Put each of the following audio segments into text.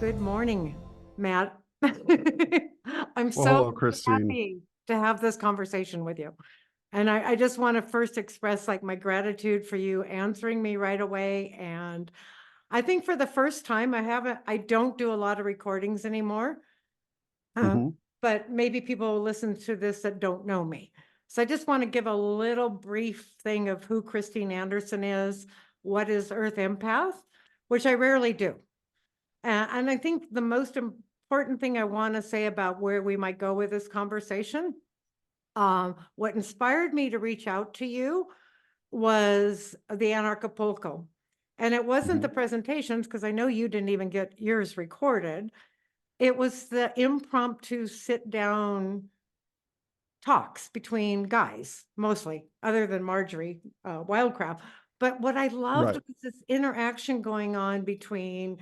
Good morning, Matt. I'm Well, so hello, Christine. happy to have this conversation with you. And I just want to first express like my gratitude for you answering me right away. And I think for the first time, I don't do a lot of recordings anymore. Uh, Hmm. but maybe people will listen to this that don't know me. So I just want to give a little brief thing of who Christine Anderson is, what is Earth Empath, which I rarely do. And I think the most important thing I want to say about where we might go with this conversation, what inspired me to reach out to you was the Anarchapulco. And it wasn't Hmm. the presentations, because I know you didn't even get yours recorded. It was the impromptu sit down talks between guys, mostly, other than Marjorie Wildcraft. But what I loved Right. was this interaction going on between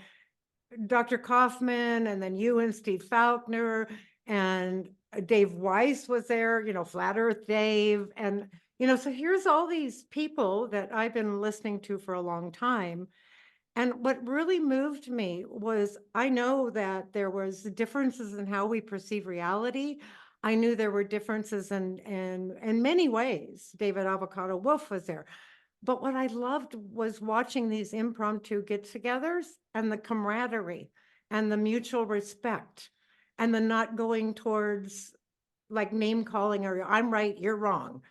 Dr. Kaufman and then you and Steve Faulkner and Dave Weiss was there, Flat Earth Dave. And, so here's all these people that I've been listening to for a long time. And what really moved me was I know that there was differences in how we perceive reality. I knew there were differences in many ways. David Avocado Wolf was there. But what I loved was watching these impromptu get-togethers and the camaraderie and the mutual respect and the not going towards like name calling or I'm right, you're wrong.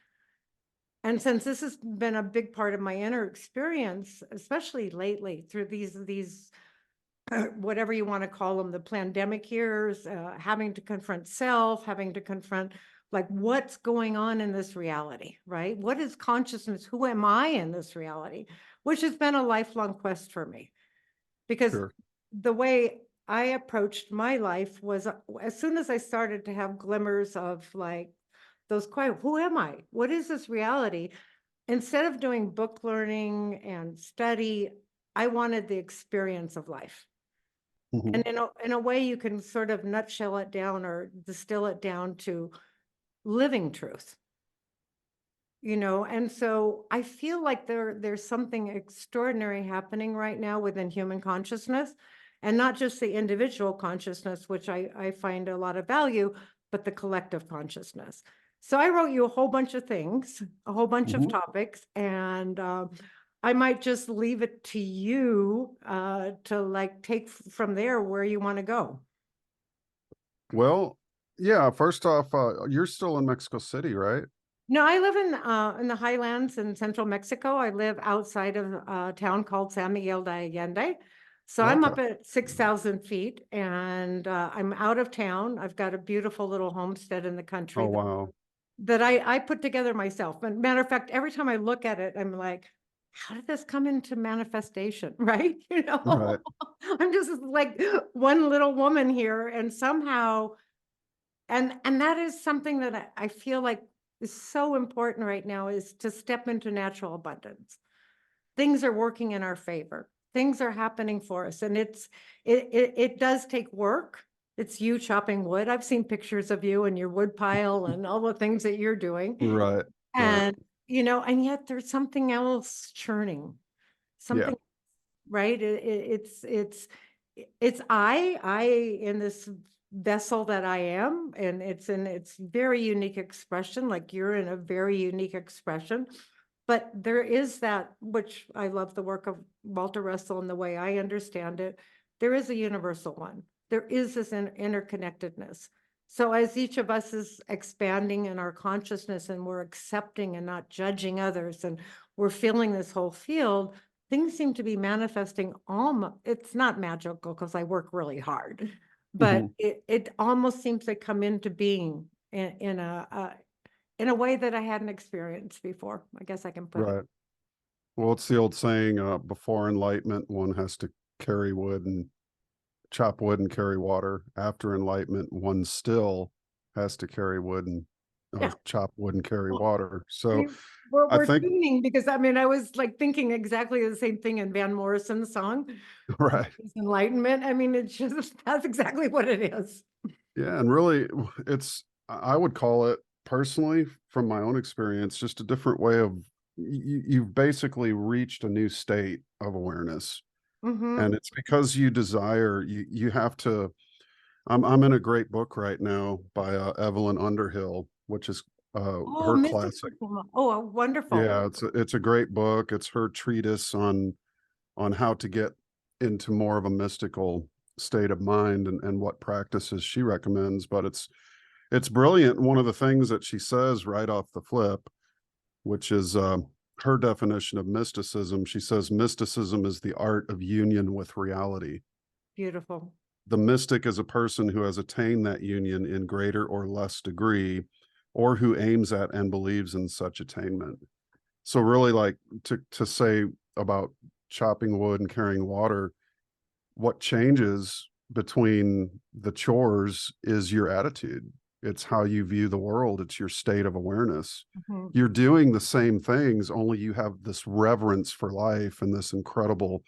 And since this has been a big part of my inner experience, especially lately through these whatever you want to call them, the pandemic years, having to confront self, having to confront like what's going on in this reality, right? What is consciousness? Who am I in this reality? Which has been a lifelong quest for me. Because Sure. the way I approached my life was as soon as I started to have glimmers of like those quiet, who am I? What is this reality? Instead of doing book learning and study, I wanted the experience of life. Hmm. And in a way, you can sort of nutshell it down or distill it down to living truth, and so I feel like there's something extraordinary happening right now within human consciousness, and not just the individual consciousness, which I find a lot of value, but the collective consciousness. So I wrote you a whole bunch of things, a whole bunch of Hmm. topics, and I might just leave it to you to like take from there where you want to go. Well, yeah, first off, you're still in Mexico City, right? No, I live in the highlands in central Mexico. I live outside of a town called San Miguel de Allende. So I'm Okay. up at 6,000 feet and I'm out of town. I've got a beautiful little homestead in the Oh, country wow. that I put together myself. And matter of fact, every time I look at it, I'm like, how did this come into manifestation? Right? Right. I'm just like one little woman here and somehow and that is something that I feel like is so important right now is to step into natural abundance. Things are working in our favor. Things are happening for us. And it does take work. It's you chopping wood. I've seen pictures of you and your wood pile and all the things that you're doing. Right. Right. And and yet there's something else churning. Yeah. Something, right? It's I in this vessel that I am, and it's in its very unique expression, like you're in a very unique expression. But there is that, which I love the work of Walter Russell and the way I understand it. There is a universal one. There is this interconnectedness. So as each of us is expanding in our consciousness and we're accepting and not judging others, and we're feeling this whole field, things seem to be manifesting almost, it's not magical because I work really hard, but Hmm. it almost seems to come into being in a way that I hadn't experienced before. I guess I can put it. Right. Well, it's the old saying, before enlightenment, one has to carry wood and chop wood and carry water. After enlightenment, one still has to carry wood and Yeah. chop wood and carry Well, water. So we- We're, I we're think, tuning because I mean, I was like thinking exactly the same thing in Van Morrison's song, right. Enlightenment. I mean, it's just, that's exactly what it is. Yeah, and really, it's I would call it personally, from my own experience, just a different way of you've basically reached a new state of awareness. Mm-hmm. And it's because you desire, you have to, I'm in a great book right now by Evelyn Underhill, which is Oh, her classic. mysticism. Oh, wonderful. Yeah, it's a great book. It's her treatise on how to get into more of a mystical state of mind, and what practices she recommends. But it's brilliant. One of the things that she says right off the flip, which is her definition of mysticism, she says mysticism is the art of union with reality. Beautiful. The mystic is a person who has attained that union in greater or less degree, or who aims at and believes in such attainment. So really, like, to say about chopping wood and carrying water, what changes between the chores is your attitude. It's how you view the world. It's your state of awareness. Mm-hmm. You're doing the same things, only you have this reverence for life and this incredible,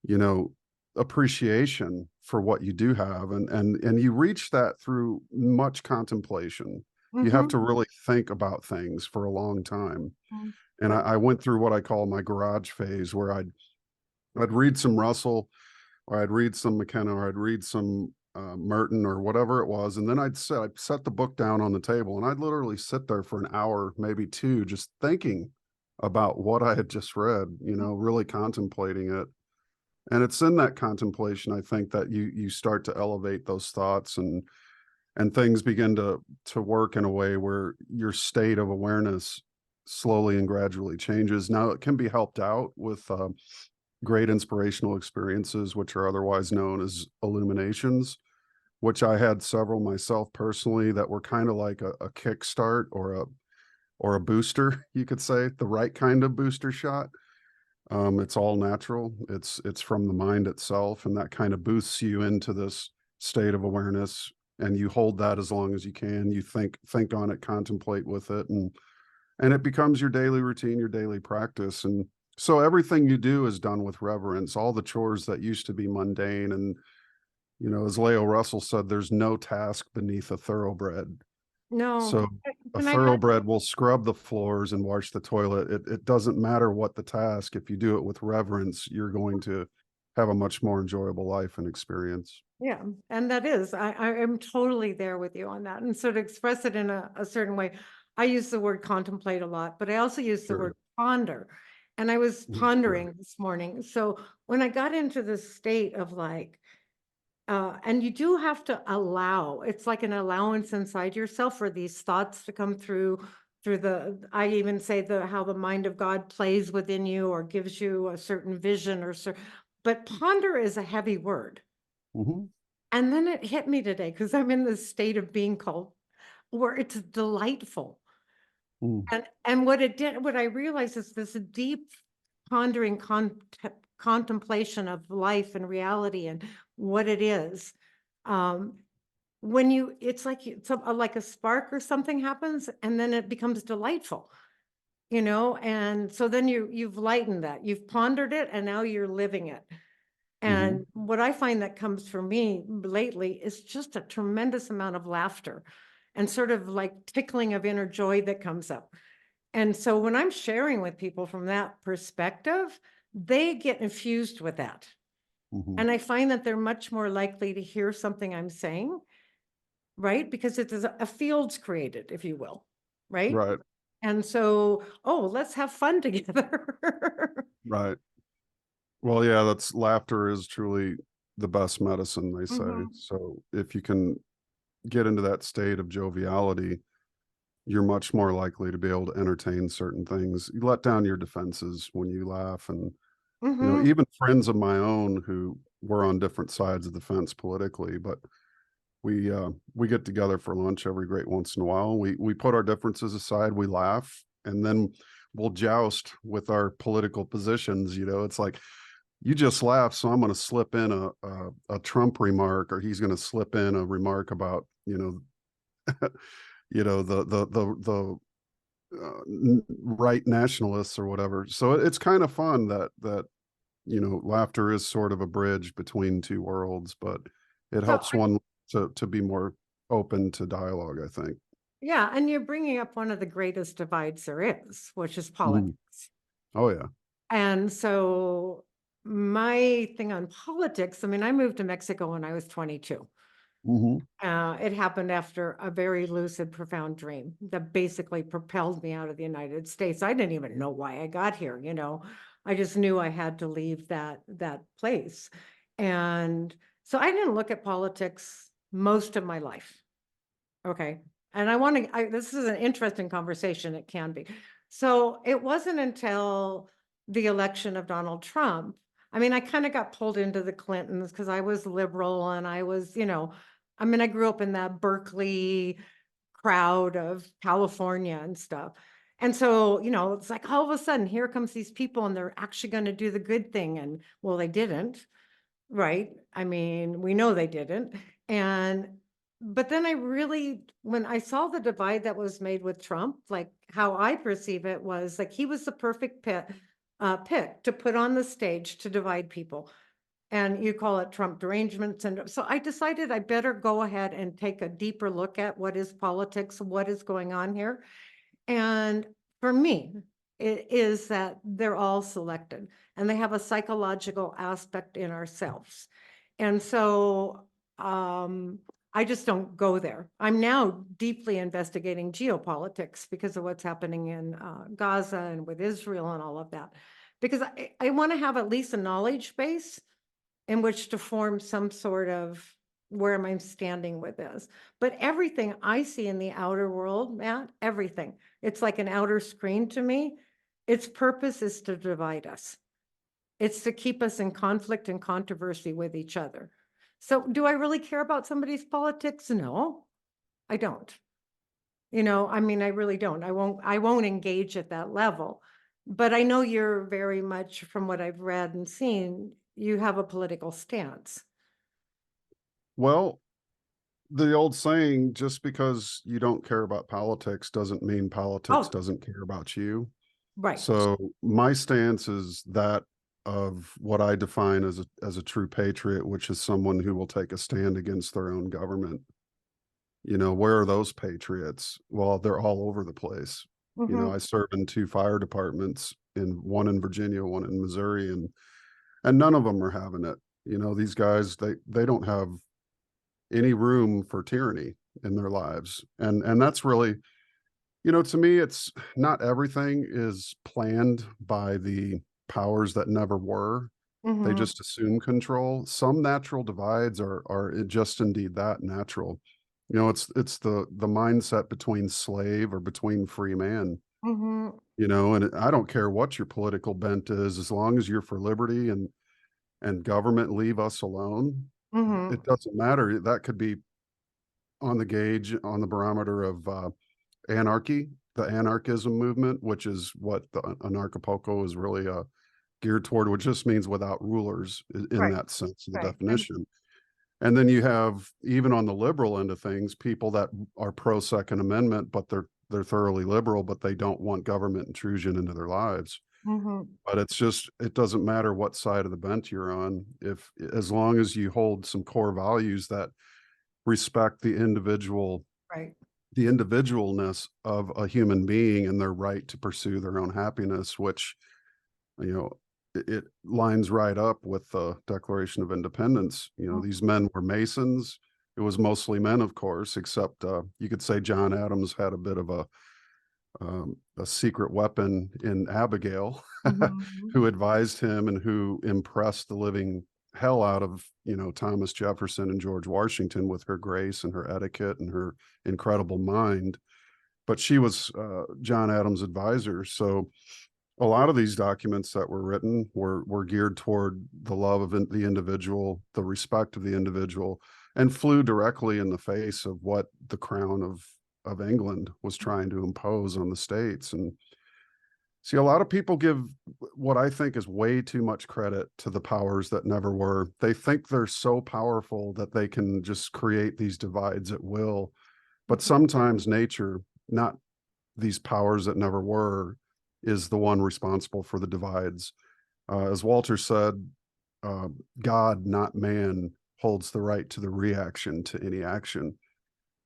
you know, appreciation for what you do have. And you reach that through much contemplation. You have Mm-hmm. to really think about things for a long time. And I went through what I call my garage phase, where I'd read some Russell, or I'd read some McKenna, or I'd read some Merton, or whatever it was, and then I'd set the book down on the table, and I'd literally sit there for an hour, maybe two, just thinking about what I had just read. Really contemplating it. And it's in that contemplation, I think, that you start to elevate those thoughts, and things begin to work in a way where your state of awareness slowly and gradually changes. Now, it can be helped out with great inspirational experiences, which are otherwise known as illuminations, which I had several myself personally, that were kind of like a kickstart, or a booster, you could say, the right kind of booster shot. It's all natural. It's from the mind itself, and that kind of boosts you into this state of awareness. And you hold that as long as you can. You think on it, contemplate with it, and it becomes your daily routine, your daily practice. And so everything you do is done with reverence. All the chores that used to be mundane, and as Leo Russell said, there's no task beneath a thoroughbred. No. So a Can I add? thoroughbred will scrub the floors and wash the toilet. It doesn't matter what the task. If you do it with reverence, you're going to have a much more enjoyable life and experience. Yeah, and that is, I am totally there with you on that. And so to express it in a certain way, I use the word contemplate a lot, but I also use the word Sure. ponder. And I was Yeah. pondering this morning. So when I got into this state of like, and you do have to allow, it's like an allowance inside yourself for these thoughts to come through I even say how the mind of God plays within you or gives you a certain vision but ponder is a heavy word. Mhm. And then it hit me today because I'm in this state of being called where it's delightful. Mm. And what I realized is this deep pondering contemplation of life and reality and what it is. Um, it's like a spark or something happens, and then it becomes delightful, and so then you've lightened that, you've pondered it, and now you're living it. Mhm. And what I find that comes for me lately is just a tremendous amount of laughter and sort of like tickling of inner joy that comes up. And so when I'm sharing with people from that perspective, they get infused with that. Mhm. And I find that they're much more likely to hear something I'm saying, right? Because it is a field's created, if you will, right? Right. And so, oh, let's have fun together. Right. Well, yeah, that's laughter is truly the best medicine, they say. Mhm. So if you can get into that state of joviality, you're much more likely to be able to entertain certain things. You let down your defenses when you laugh. And Mhm. even friends of my own who were on different sides of the fence politically, but we get together for lunch every great once in a while. We put our differences aside, we laugh, and then we'll joust with our political positions. It's like, you just laugh, so I'm going to slip in a Trump remark, or he's going to slip in a remark about the right nationalists or whatever. So it's kind of fun that laughter is sort of a bridge between two worlds, but it So helps one to be more open to dialogue, I think. yeah, and you're bringing up one of the greatest divides there is, which is Mhm. politics. Oh yeah. And so my thing on politics, I mean, I moved to Mexico when I was 22. Mhm. It happened after a very lucid, profound dream that basically propelled me out of the United States. I didn't even know why I got here, you know. I just knew I had to leave that place. And so I didn't look at politics most of my life. Okay. And this is an interesting conversation. It can be. So it wasn't until the election of Donald Trump. I mean, I kind of got pulled into the Clintons because I was liberal and I was, you know, I mean, I grew up in that Berkeley crowd of California and stuff. And so, you know, it's like all of a sudden, here comes these people and they're actually going to do the good thing. And well, they didn't. Right. I mean, we know they didn't. And, but then I really, when I saw the divide that was made with Trump, like how I perceive it was like he was the perfect pick to put on the stage to divide people. And you call it Trump derangement syndrome. So I decided I better go ahead and take a deeper look at what is politics, what is going on here. And for me, it is that they're all selected and they have a psychological aspect in ourselves. And so I just don't go there. I'm now deeply investigating geopolitics because of what's happening in Gaza and with Israel and all of that. Because I want to have at least a knowledge base in which to form some sort of where am I standing with this. But everything I see in the outer world, Matt, everything, it's like an outer screen to me. Its purpose is to divide us. It's to keep us in conflict and controversy with each other. So do I really care about somebody's politics? No, I don't. You know, I mean, I really don't. I won't engage at that level. But I know you're very much, from what I've read and seen, you have a political stance. Well, the old saying, just because you don't care about politics doesn't mean politics Oh, doesn't care about you. right. So my stance is that of what I define as a true patriot, which is someone who will take a stand against their own government. You know, where are those patriots? Well, they're all over the place. You know, Mhm, I serve in two fire departments, in one in Virginia, one in Missouri, and none of them are having it. You know, these guys, they don't have any room for tyranny in their lives. And that's really, you know, to me, it's not everything is planned by the powers that never were. They mhm, just assume control. Some natural divides are just indeed that, natural. You know, it's the mindset between slave or between free man. mhm, You know, and I don't care what your political bent is, as long as you're for liberty and government leave us alone. It mhm. doesn't matter. That could be on the gauge, on the barometer of anarchy, the anarchism movement, which is what the Anarchapulco is really geared toward, which just means without rulers in Right, that sense of the right. definition. And then you have, even on the liberal end of things, people that are pro Second Amendment, but they're thoroughly liberal, but they don't want government intrusion into their lives. Mhm, But it's just, it doesn't matter what side of the bent you're on, if as long as you hold some core values that respect right. the individualness of a human being and their right to pursue their own happiness, which, you know, it lines right up with the Declaration of Independence. You know, Mm, these men were Masons. It was mostly men, of course, except you could say John Adams had a bit of a secret weapon in Abigail, mhm, who advised him and who impressed the living hell out of, you know, Thomas Jefferson and George Washington with her grace and her etiquette and her incredible mind. But she was John Adams' advisor. So a lot of these documents that were written were geared toward the love of the individual, the respect of the individual, and flew directly in the face of what the crown of England was trying to impose on the states. And see, a lot of people give what I think is way too much credit to the powers that never were. They think they're so powerful that they can just create these divides at will. But mhm. sometimes nature, not these powers that never were, is the one responsible for the divides. As Walter said, uh, God, not man, holds the right to the reaction to any action.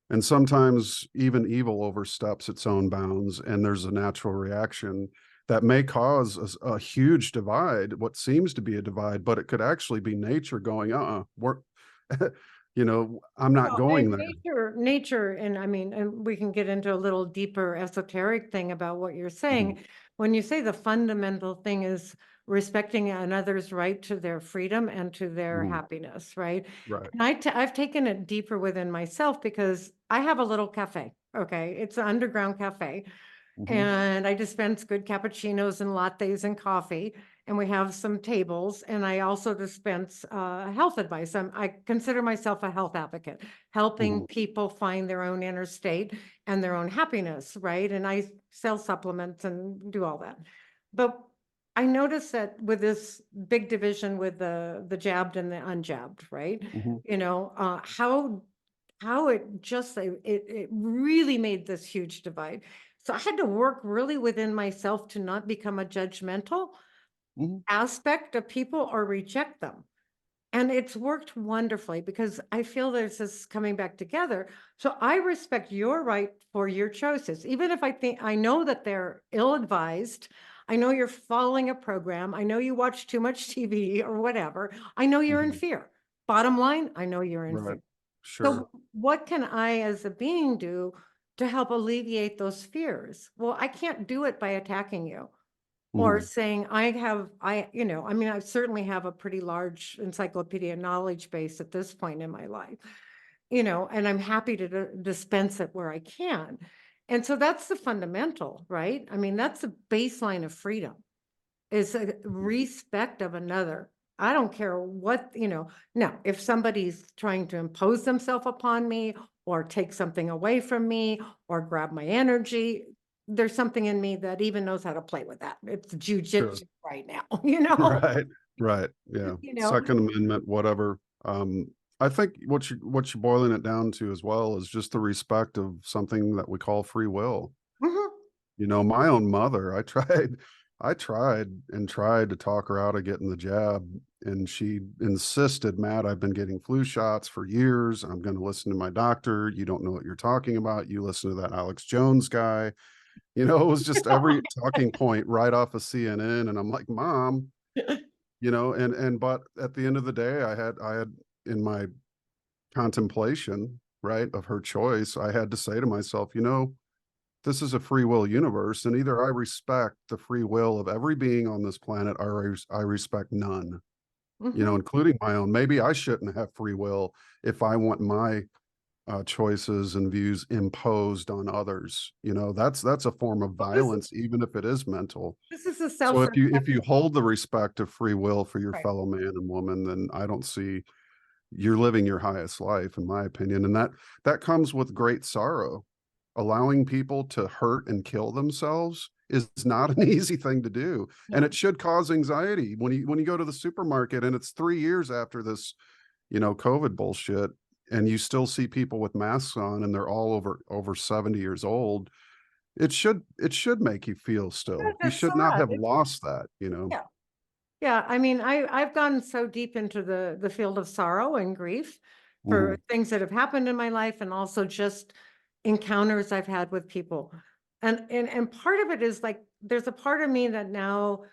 And sometimes even evil oversteps its own bounds, and there's a natural reaction. that may cause a huge divide, what seems to be a divide, but it could actually be nature going, we're, I'm not Well, and going there. nature, and I mean, and we can get into a little deeper esoteric thing about what you're Mhm, saying. When you say the fundamental thing is respecting another's right to their freedom and to their mhm, happiness, right? right. And I've taken it deeper within myself because I have a little cafe. Okay, it's an underground cafe. Mhm, And I dispense good cappuccinos and lattes and coffee. And we have some tables. And I also dispense health advice. I consider myself a health advocate, helping mhm, people find their own inner state and their own happiness, right? And I sell supplements and do all that. But I noticed that with this big division with the jabbed and the unjabbed, right? mhm, How it just it really made this huge divide. So I had to work really within myself to not become a judgmental mhm, aspect of people or reject them. And it's worked wonderfully because I feel there's this coming back together. So I respect your right for your choices, even if I know that they're ill-advised. I know you're following a program. I know you watch too much TV or whatever. I know you're in mhm, fear. Bottom line, I know you're in right. fear. Sure. So what can I as a being do to help alleviate those fears? Well, I can't do it by attacking you or Mhm, saying I mean, I certainly have a pretty large encyclopedia knowledge base at this point in my life, and I'm happy to dispense it where I can. And so that's the fundamental, right? I mean, that's the baseline of freedom is a mhm, respect of another. I don't care what, now, if somebody's trying to impose themselves upon me or take something away from me or grab my energy, there's something in me that even knows how to play with that. It's sure. jujitsu right now, Right, right, yeah. you know. Second Amendment, whatever. I think what you're boiling it down to as well is just the respect of something that we call free will. Mhm. My own mother, I tried and tried to talk her out of getting the jab, and she insisted, "Matt, I've been getting flu shots for years. I'm gonna listen to my doctor. You don't know what you're talking about. You listen to that Alex Jones guy." It was just every talking point right off of CNN, and I'm like, "Mom," but at the end of the day, I had in my contemplation, right, of her choice, I had to say to myself, this is a free will universe, and either I respect the free will of every being on this planet, or I respect none, Mhm. including my own. Maybe I shouldn't have free will if I want my choices and views imposed on others. That's a form of Well, this is violence, even if it is mental. this is a So if you self-reflection. hold the respect of free will for your Right. fellow man and woman, then I don't see you're living your highest life, in my opinion. And that comes with great sorrow. Allowing people to hurt and kill themselves is not an easy thing to do. And No. it should cause anxiety when you go to the supermarket and it's 3 years after this, COVID bullshit, and you still see people with masks on and they're all over 70 years old. It should make you feel Yeah, still. We that's should not sad. have lost that. Yeah. Yeah, I mean, I've gone so deep into the field of sorrow and grief for Mhm, things that have happened in my life and also just encounters I've had with people. And part of it is like there's a part of me that now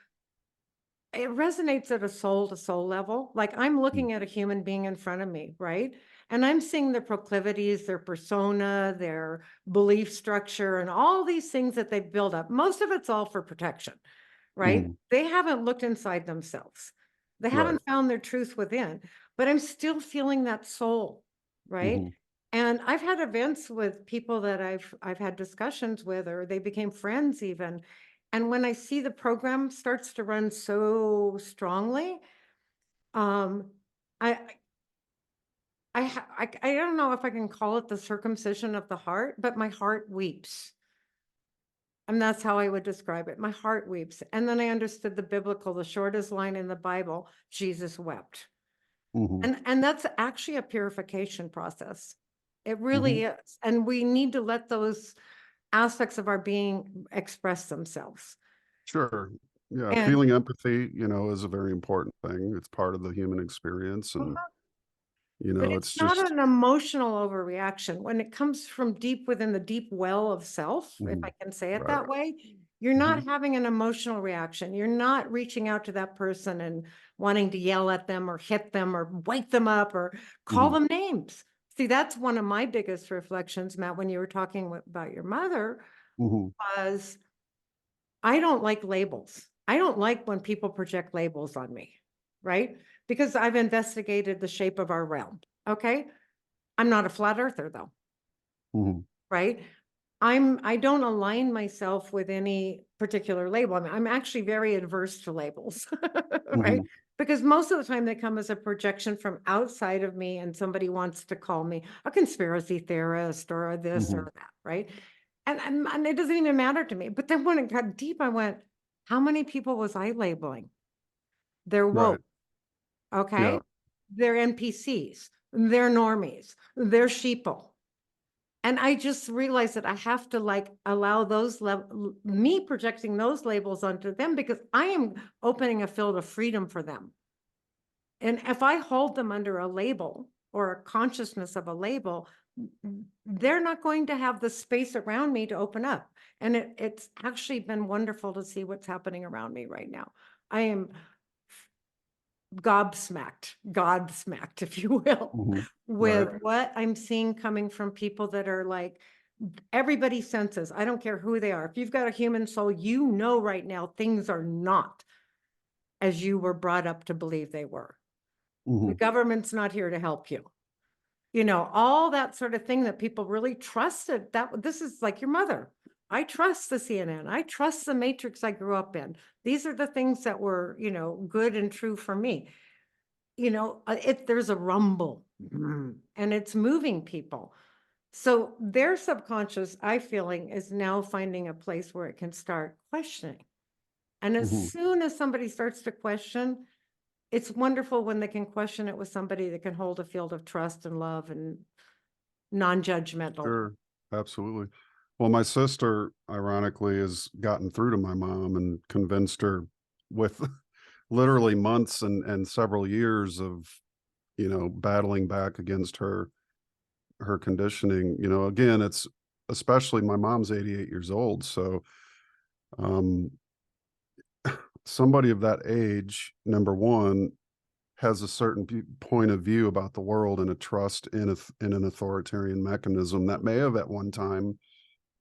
it resonates at a soul to soul level. Like I'm mm, looking at a human being in front of me, right? And I'm seeing their proclivities, their persona, their belief structure, and all these things that they build up. Most of it's all for protection, right? mhm, They haven't looked inside themselves. They right. haven't found their truth within, but I'm still feeling that soul, right? Mhm, And I've had events with people that I've had discussions with, or they became friends even. And when I see the program starts to run so strongly, um, I I don't know if I can call it the circumcision of the heart, but my heart weeps. And that's how I would describe it. My heart weeps. And then I understood the shortest line in the Bible, Jesus wept. mhm, And that's actually a purification process. It mhm. really is. And we need to let those aspects of our being express themselves. Sure. Yeah, And feeling empathy, is a very important thing. It's part of the human experience, and, but it's it's not just an emotional overreaction. When it comes from deep within the deep well of self, if I mhm, can say it right. that way, You're not having an emotional reaction. You're not reaching out to that person and wanting to yell at them or hit them or wake them up or call them names. See, that's one of my biggest reflections, Matt, when you were talking about your mother, was I don't like labels. I don't like when people project labels on me, right? Because I've investigated the shape of our realm. Okay. I'm not a flat earther though, right? I don't align myself with any particular label. I'm actually very adverse to labels, right? Because most of the time they come as a projection from outside of me, and somebody wants to call me a conspiracy theorist or a this or that, right? And it doesn't even matter to me. But then when it got deep, I went, how many people was I labeling? They're Right. woke, okay? Yeah. They're NPCs, they're normies, they're sheeple. And I just realized that I have to like allow those me projecting those labels onto them, because I am opening a field of freedom for them. And if I hold them under a label or a consciousness of a label, they're not going to have the space around me to open up. And it's actually been wonderful to see what's happening around me right now. I am godsmacked, if you will, with Right. what I'm seeing coming from people that are like, everybody senses, I don't care who they are. If you've got a human soul, you know right now things are not as you were brought up to believe they were. The government's not here to help you. You know, all that sort of thing that people really trusted. That this is like your mother. I trust the CNN. I trust the matrix I grew up in. These are the things that were, you know, good and true for me. You know, there's a rumble and it's moving people. So their subconscious, I feeling, is now finding a place where it can start questioning. And as soon as somebody starts to question, it's wonderful when they can question it with somebody that can hold a field of trust and love and non-judgmental. Sure. Absolutely. Well, my sister, ironically, has gotten through to my mom and convinced her with literally months and several years of, you know, battling back against her conditioning. You know, again, it's especially my mom's 88 years old. So um somebody of that age, number one, has a certain point of view about the world and a trust in an authoritarian mechanism that may have at one time,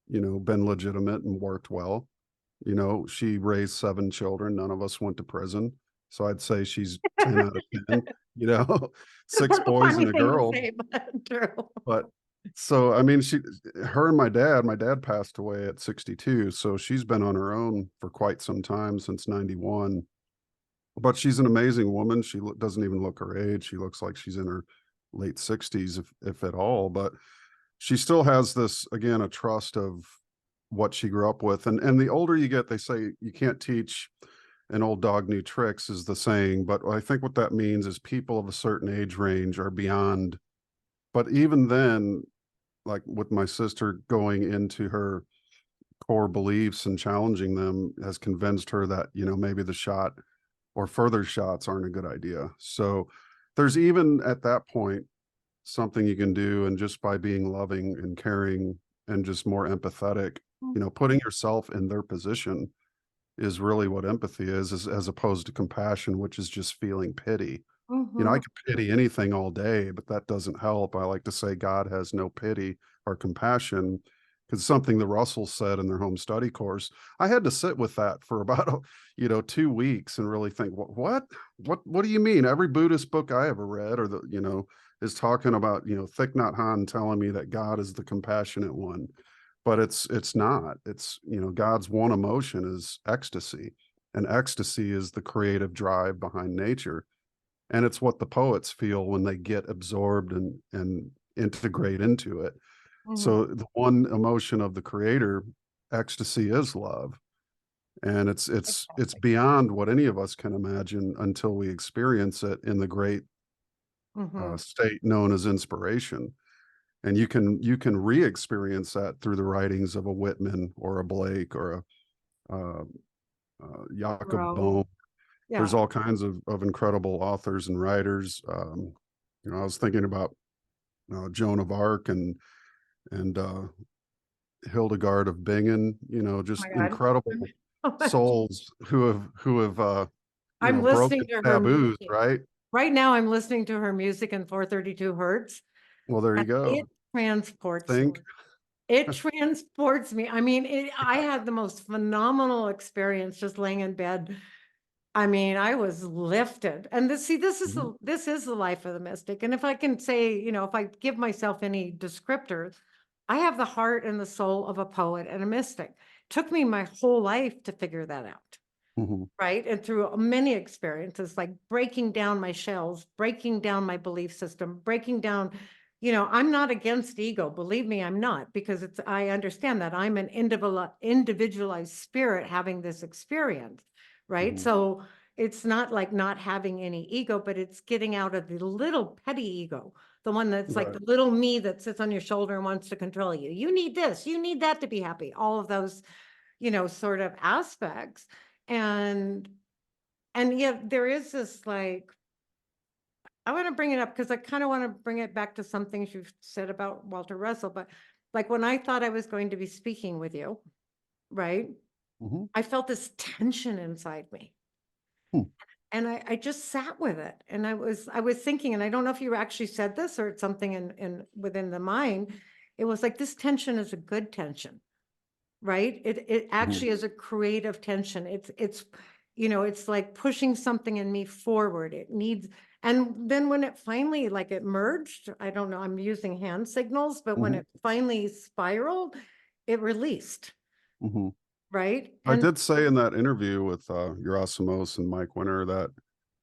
you know, been legitimate and worked well. You know, she raised 7 children. None of us went to prison. So I'd say she's 10 out of 10, you know, 6 boys Funny and a thing to girl. say, but true. But so, I mean, her and my dad passed away at 62. So she's been on her own for quite some time, since 91. But she's an amazing woman. She doesn't even look her age. She looks like she's in her late 60s, if at all. But she still has this, again, a trust of what she grew up with. And the older you get, they say you can't teach an old dog new tricks, is the saying. But I think what that means is people of a certain age range are beyond. But even then, like with my sister, going into her core beliefs and challenging them has convinced her that, you know, maybe the shot or further shots aren't a good idea. So there's even at that point something you can do, and just by being loving and caring and just more empathetic, you know, putting yourself in their position is really what empathy is, as opposed to compassion, which is just feeling pity. You know, I could pity anything all day, but that doesn't help. I like to say God has no pity or compassion, because something the Russells said in their home study course. I had to sit with that for about, you know, 2 weeks and really think, what do you mean? Every Buddhist book I ever read, or the, you know, is talking about, you know, Thich Nhat Hanh telling me that God is the compassionate one. But it's not. It's, you know, God's one emotion is ecstasy, and ecstasy is the creative drive behind nature. And it's what the poets feel when they get absorbed and integrate into it. So the one emotion of the creator, ecstasy, is love. And it's Exactly. beyond what any of us can imagine until we experience it in the great state known as inspiration. And you can re-experience that through the writings of a Whitman or a Blake or a Jakob Bro. Bohm. There's Yeah. all kinds of incredible authors and writers. You know, I was thinking about Joan of Arc and Hildegard of Bingen, Oh just my incredible God. souls who have I'm broken listening to her taboos, music. right? Right now, I'm listening to her music in 432 hertz, Well, there you and go. it transports me. Think. It transports me. I mean, I had the most phenomenal experience just laying in bed. I mean, I was lifted. And Mhm, this is the life of the mystic. And if I can say, if I give myself any descriptors, I have the heart and the soul of a poet and a mystic. Took me my whole life to figure that out. mhm, Right. And through many experiences, like breaking down my shells, breaking down my belief system, breaking down, I'm not against ego. Believe me, I'm not, because I understand that I'm an individualized spirit having this experience. Right. mhm. So it's not like not having any ego, but it's getting out of the little petty ego, the one that's like Right. the little me that sits on your shoulder and wants to control you. You need this, you need that to be happy. All of those, sort of aspects. And yet there is this like, I want to bring it up because I kind of want to bring it back to some things you've said about Walter Russell, but like when I thought I was going to be speaking with you, right? Mhm. I felt this tension inside me. Hmm. And I just sat with it. And I was thinking, and I don't know if you actually said this or it's something in within the mind. It was like this tension is a good tension. Right? It Mhm. actually is a creative tension. It's like pushing something in me forward. It needs, and then when it finally like it merged, I don't know, I'm using hand signals, but when Mhm. it finally spiraled, it released, Mhm. right? I And did say in that interview with Yerasimos and Mike Winter that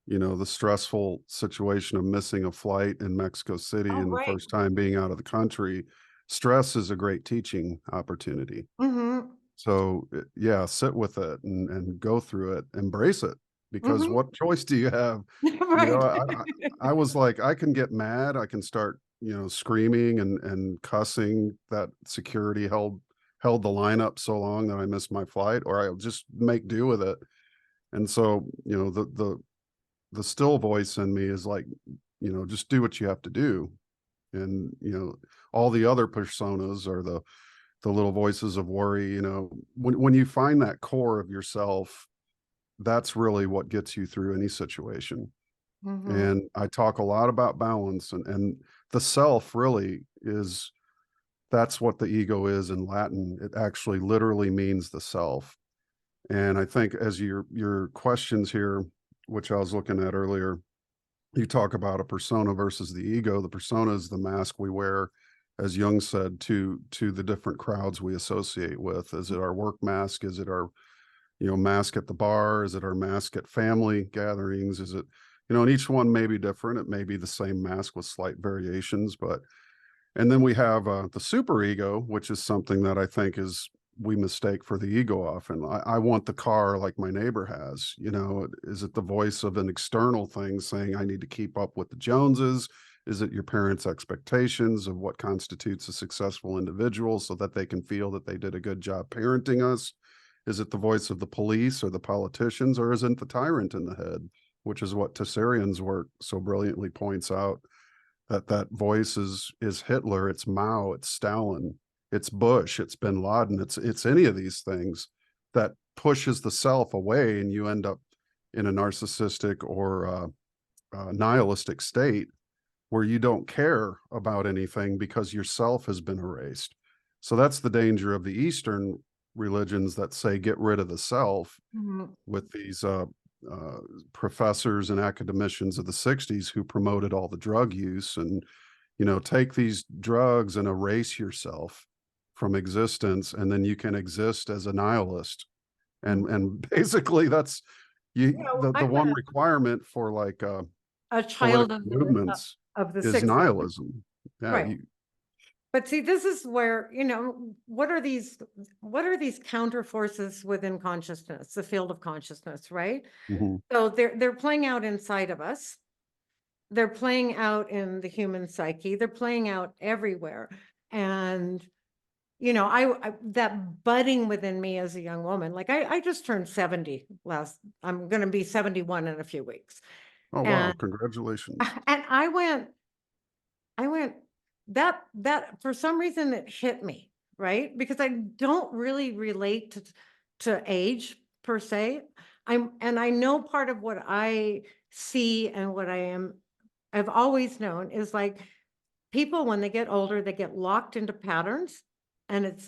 the stressful situation of missing a flight in Mexico City oh, and the right. first time being out of the country, stress is a great teaching opportunity. Mm-hmm. So, yeah, sit with it and go through it, embrace it, because Mm-hmm. what choice do you have? You know, Right. I was like, I can get mad, I can start, screaming and cussing that security held the line up so long that I missed my flight, or I'll just make do with it. And so, the still voice in me is like, just do what you have to do. And, all the other personas are the little voices of worry, when you find that core of yourself, that's really what gets you through any situation. Mm-hmm. And I talk a lot about balance, and the self really is, that's what the ego is in Latin. It actually literally means the self. And I think as your questions here, which I was looking at earlier, you talk about a persona versus the ego. The persona is the mask we wear, as Jung said, to the different crowds we associate with. Is it our work mask? Is it our mask at the bar? Is it our mask at family gatherings? Is it and each one may be different. It may be the same mask with slight variations, but and then we have the super ego, which is something that I think is we mistake for the ego often. I want the car like my neighbor has. Is it the voice of an external thing saying I need to keep up with the Joneses? Is it your parents' expectations of what constitutes a successful individual so that they can feel that they did a good job parenting us? Is it the voice of the police or the politicians, or is it the tyrant in the head, which is what Tessarian's work so brilliantly points out? That voice is Hitler, it's Mao, it's Stalin, it's Bush, it's Bin Laden, it's any of these things that pushes the self away, and you end up in a narcissistic or nihilistic state where you don't care about anything because yourself has been erased. So that's the danger of the Eastern religions that say get rid of the self, Mm-hmm. with these uh, professors and academicians of the 60s who promoted all the drug use, and take these drugs and erase yourself from existence, and then you can exist as a nihilist. And basically that's the I'm one requirement for like a child political of movements the is 60s. nihilism. Yeah, Right. But see, this is where, what are these counter forces within consciousness, the field of consciousness, right? mhm, So they're playing out inside of us. They're playing out in the human psyche. They're playing out everywhere. And, that budding within me as a young woman, like I just turned 70 I'm going to be 71 in a few weeks. oh wow, And, congratulations. and I went, that for some reason it hit me. right? Because I don't really relate to age per se. And I know part of what I see and what I've always known is like people, when they get older, they get locked into patterns, and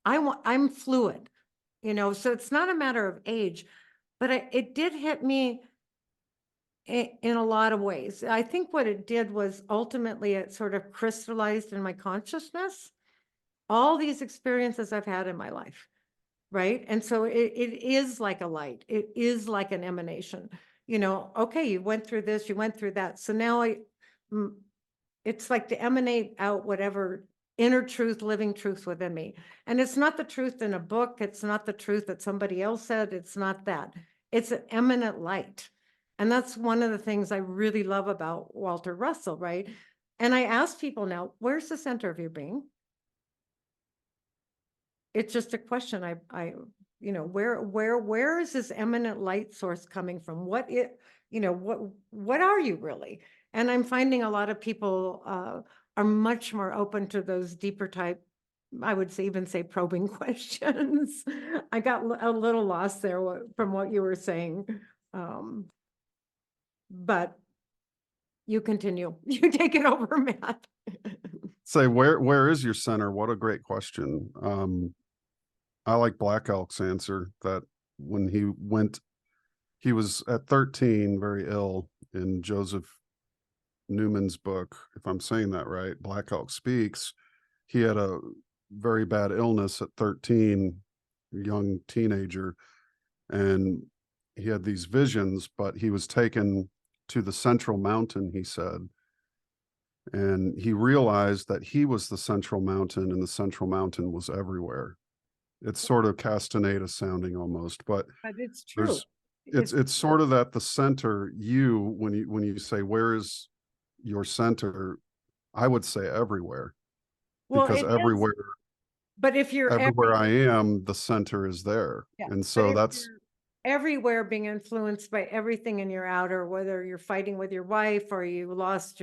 I'm fluid, so it's not a matter of age, but it did hit me in a lot of ways. I think what it did was ultimately it sort of crystallized in my consciousness all these experiences I've had in my life, right? And so it is like a light. It is like an emanation. Okay, you went through this, you went through that. So now mm, it's like to emanate out whatever inner truth, living truth within me. And it's not the truth in a book. It's not the truth that somebody else said. It's not that. It's an eminent light. And that's one of the things I really love about Walter Russell, right? And I ask people now, where's the center of your being? It's just a question. Where is this eminent light source coming from? What are you really? And I'm finding a lot of people are much more open to those deeper type, I would say, even say probing questions. I got a little lost there from what you were saying. But you continue. You take it over, Matt. Say, where is your center? What a great question. I like Black Elk's answer that when he was at 13, very ill, in Joseph Newman's book, if I'm saying that right, Black Elk Speaks. He had a very bad illness at 13, young teenager, and he had these visions, but he was taken to the central mountain, he said, and he realized that he was the central mountain and the central mountain was everywhere. It's sort of Castaneda sounding almost, but But it's true. there's it's sort of at the center. When you say where is your center, I would say everywhere, Well, because it is. But if you're everywhere I am, the center is there. yeah, And but so if that's you're everywhere being influenced by everything in your outer, whether you're fighting with your wife or you lost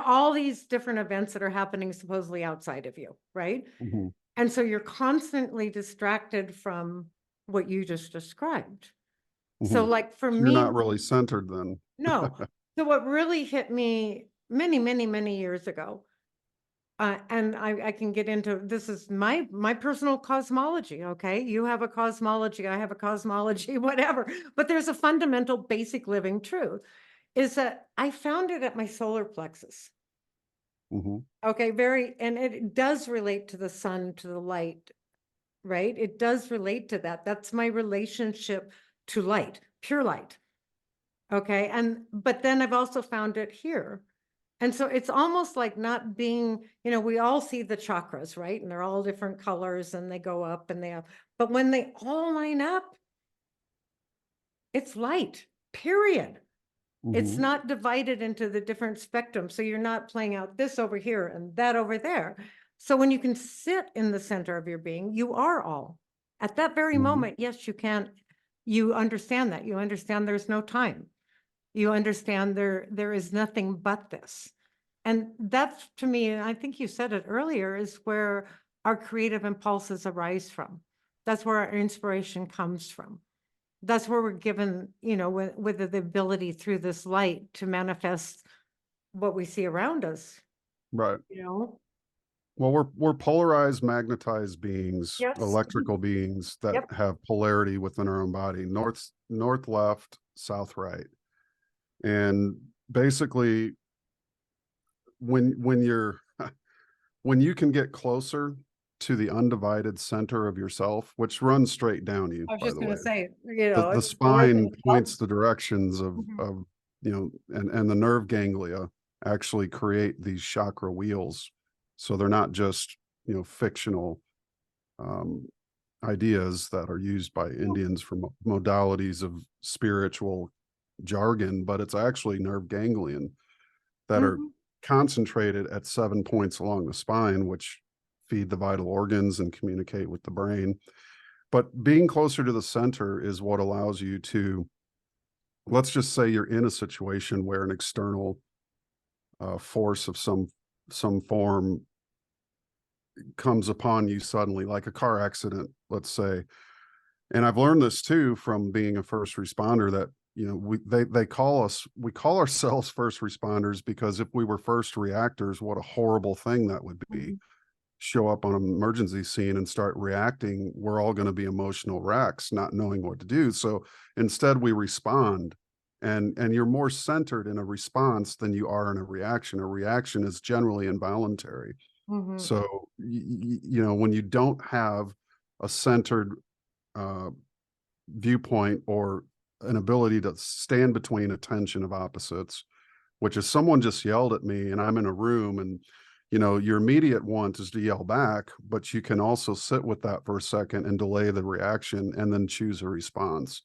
all these different events that are happening supposedly outside of you, right? mhm, And so you're constantly distracted from what you just described. So mhm. like for So you're not me, really centered then. no. So what really hit me many, many, many years ago, and I can get into this is my personal cosmology. Okay, you have a cosmology, I have a cosmology, whatever. But there's a fundamental, basic living truth: is that I found it at my solar plexus. Mhm, Okay, and it does relate to the sun, to the light, right? It does relate to that. That's my relationship to light, pure light. Okay, but then I've also found it here. And so it's almost like not being, we all see the chakras, right? And they're all different colors and they go up and but when they all line up, it's light, period. It's mhm, not divided into the different spectrums. So you're not playing out this over here and that over there. So when you can sit in the center of your being, you are all. At that very mhm. moment, yes, you understand that. You understand there's no time. You understand there is nothing but this. And that's, to me, and I think you said it earlier, is where our creative impulses arise from. That's where our inspiration comes from. That's where we're given, with the ability through this light to manifest what we see around us, Right. you know? Well, we're polarized, magnetized beings, Yes. electrical beings that Yep. have polarity within our own body, north left, south right. And basically when you're when you can get closer to the undivided center of yourself, which runs straight down you, I was by just the going way. to say, The it's more than spine a hug. points the directions Mhm. of and the nerve ganglia actually create these chakra wheels. So they're not just, fictional um, ideas that are used by Indians for modalities of spiritual jargon, but it's actually nerve ganglion that are Mhm. concentrated at 7 points along the spine, which feed the vital organs and communicate with the brain. But being closer to the center is what allows you to, let's just say you're in a situation where an external force of some form comes upon you suddenly, like a car accident, let's say. And I've learned this too from being a first responder, that, you know, we call ourselves first responders because if we were first reactors, what a horrible thing that would be. Show up on an emergency scene and start reacting, we're all going to be emotional wrecks, not knowing what to do. So instead we respond, and you're more centered in a response than you are in a reaction. A reaction is generally involuntary. Mhm. So you know, when you don't have a centered uh, viewpoint, or an ability to stand between a tension of opposites, which is someone just yelled at me and I'm in a room, and you know, your immediate want is to yell back, but you can also sit with that for a second and delay the reaction and then choose a response.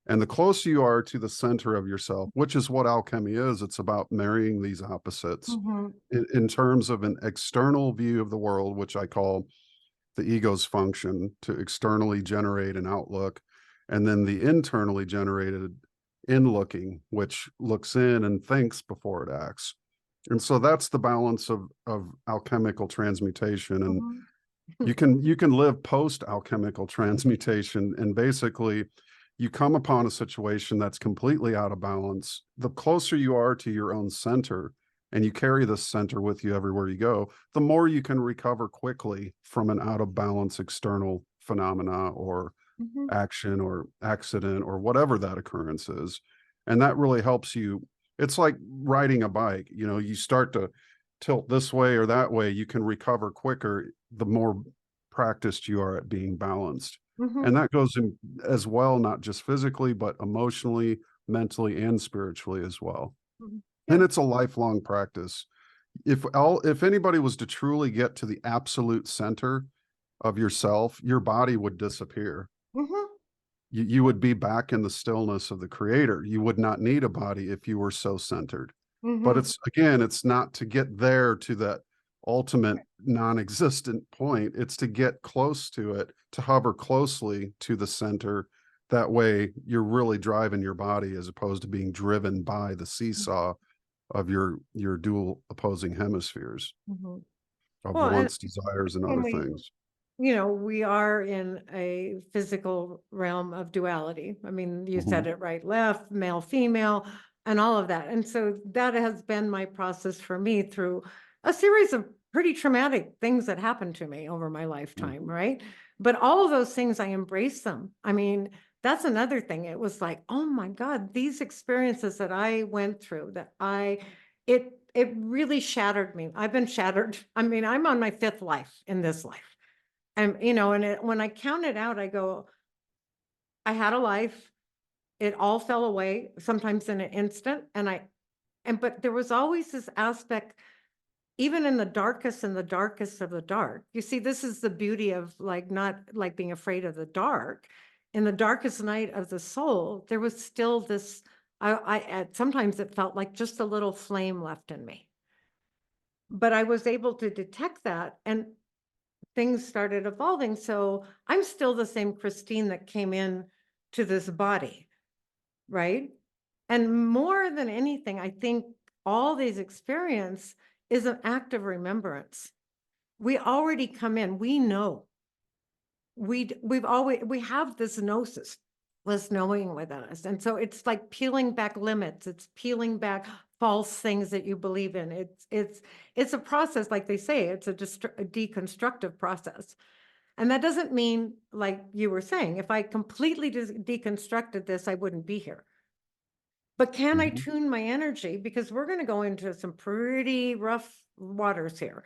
And the closer you are to the center of yourself, which is what alchemy is, it's about marrying these opposites Mhm. in terms of an external view of the world, which I call the ego's function to externally generate an outlook, and then the internally generated in looking, which looks in and thinks before it acts. And so that's the balance of alchemical transmutation. And Mhm. you can live post alchemical transmutation, and basically you come upon a situation that's completely out of balance. The closer you are to your own center, and you carry this center with you everywhere you go, the more you can recover quickly from an out of balance external phenomena or Mhm. action or accident or whatever that occurrence is. And that really helps you. It's like riding a bike. You know, you start to tilt this way or that way, you can recover quicker the more practiced you are at being balanced. Mhm. And that goes in as well, not just physically, but emotionally, mentally, and spiritually as well. Mhm. And Yeah. it's a lifelong practice. If anybody was to truly get to the absolute center of yourself, your body would disappear. Mhm. You would be back in the stillness of the creator. You would not need a body if you were so centered. But Mhm. it's, again, it's not to get there to that ultimate non-existent point. It's to get close to it, to hover closely to the center. That way you're really driving your body as opposed to being driven by the seesaw of your dual opposing hemispheres Mhm. of Well, wants, desires, and and other we, things. we are in a physical realm of duality. I mean, you Mhm. said it right, left, male, female, and all of that. And so that has been my process for me through a series of pretty traumatic things that happened to me over my lifetime, Mhm. right? But all of those things, I embrace them. I mean, that's another thing. It was like, oh my God, these experiences that I went through, it really shattered me. I've been shattered. I mean, I'm on my fifth life in this life. And, when I count it out, I go, I had a life. It all fell away, sometimes in an instant. But there was always this aspect, even in the darkest and the darkest of the dark. You see, this is the beauty of like, not like being afraid of the dark. In the darkest night of the soul, there was still this, sometimes it felt like just a little flame left in me. But I was able to detect that, and things started evolving. So I'm still the same Christine that came in to this body, right? And more than anything, I think all these experience is an act of remembrance. We already come in, we know. We have this gnosis, this knowing within us. And so it's like peeling back limits, it's peeling back false things that you believe in. It's a process, like they say, it's a deconstructive process. And that doesn't mean, like you were saying, if I completely deconstructed this, I wouldn't be here. But can I Mhm. tune my energy? Because we're going to go into some pretty rough waters here,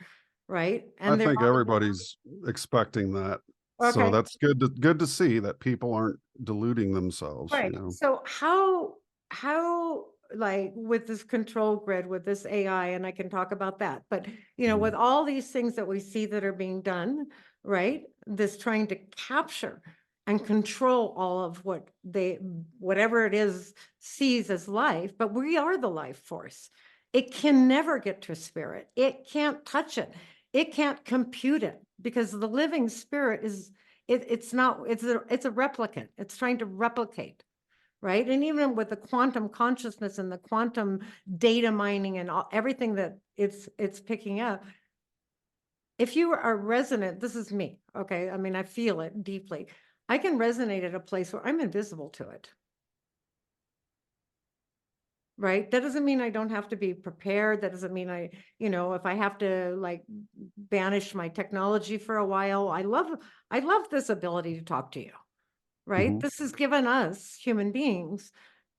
right? I And there think everybody's expecting that. are, So okay, that's good to see that people aren't deluding themselves, you right. know. So how like with this control grid, with this AI, and I can talk about that, but with Mhm. all these things that we see that are being done, right? This trying to capture and control all of whatever it is sees as life, but we are the life force. It can never get to spirit. It can't touch it. It can't compute it, because the living spirit it's not, it's a replicant. It's trying to replicate, right? And even with the quantum consciousness and the quantum data mining and everything that it's picking up, if you are resonant, this is me, okay? I mean, I feel it deeply. I can resonate at a place where I'm invisible to it. Right? That doesn't mean I don't have to be prepared. That doesn't mean if I have to like banish my technology for a while. I love this ability to talk to you, right? Mhm. This has given us human beings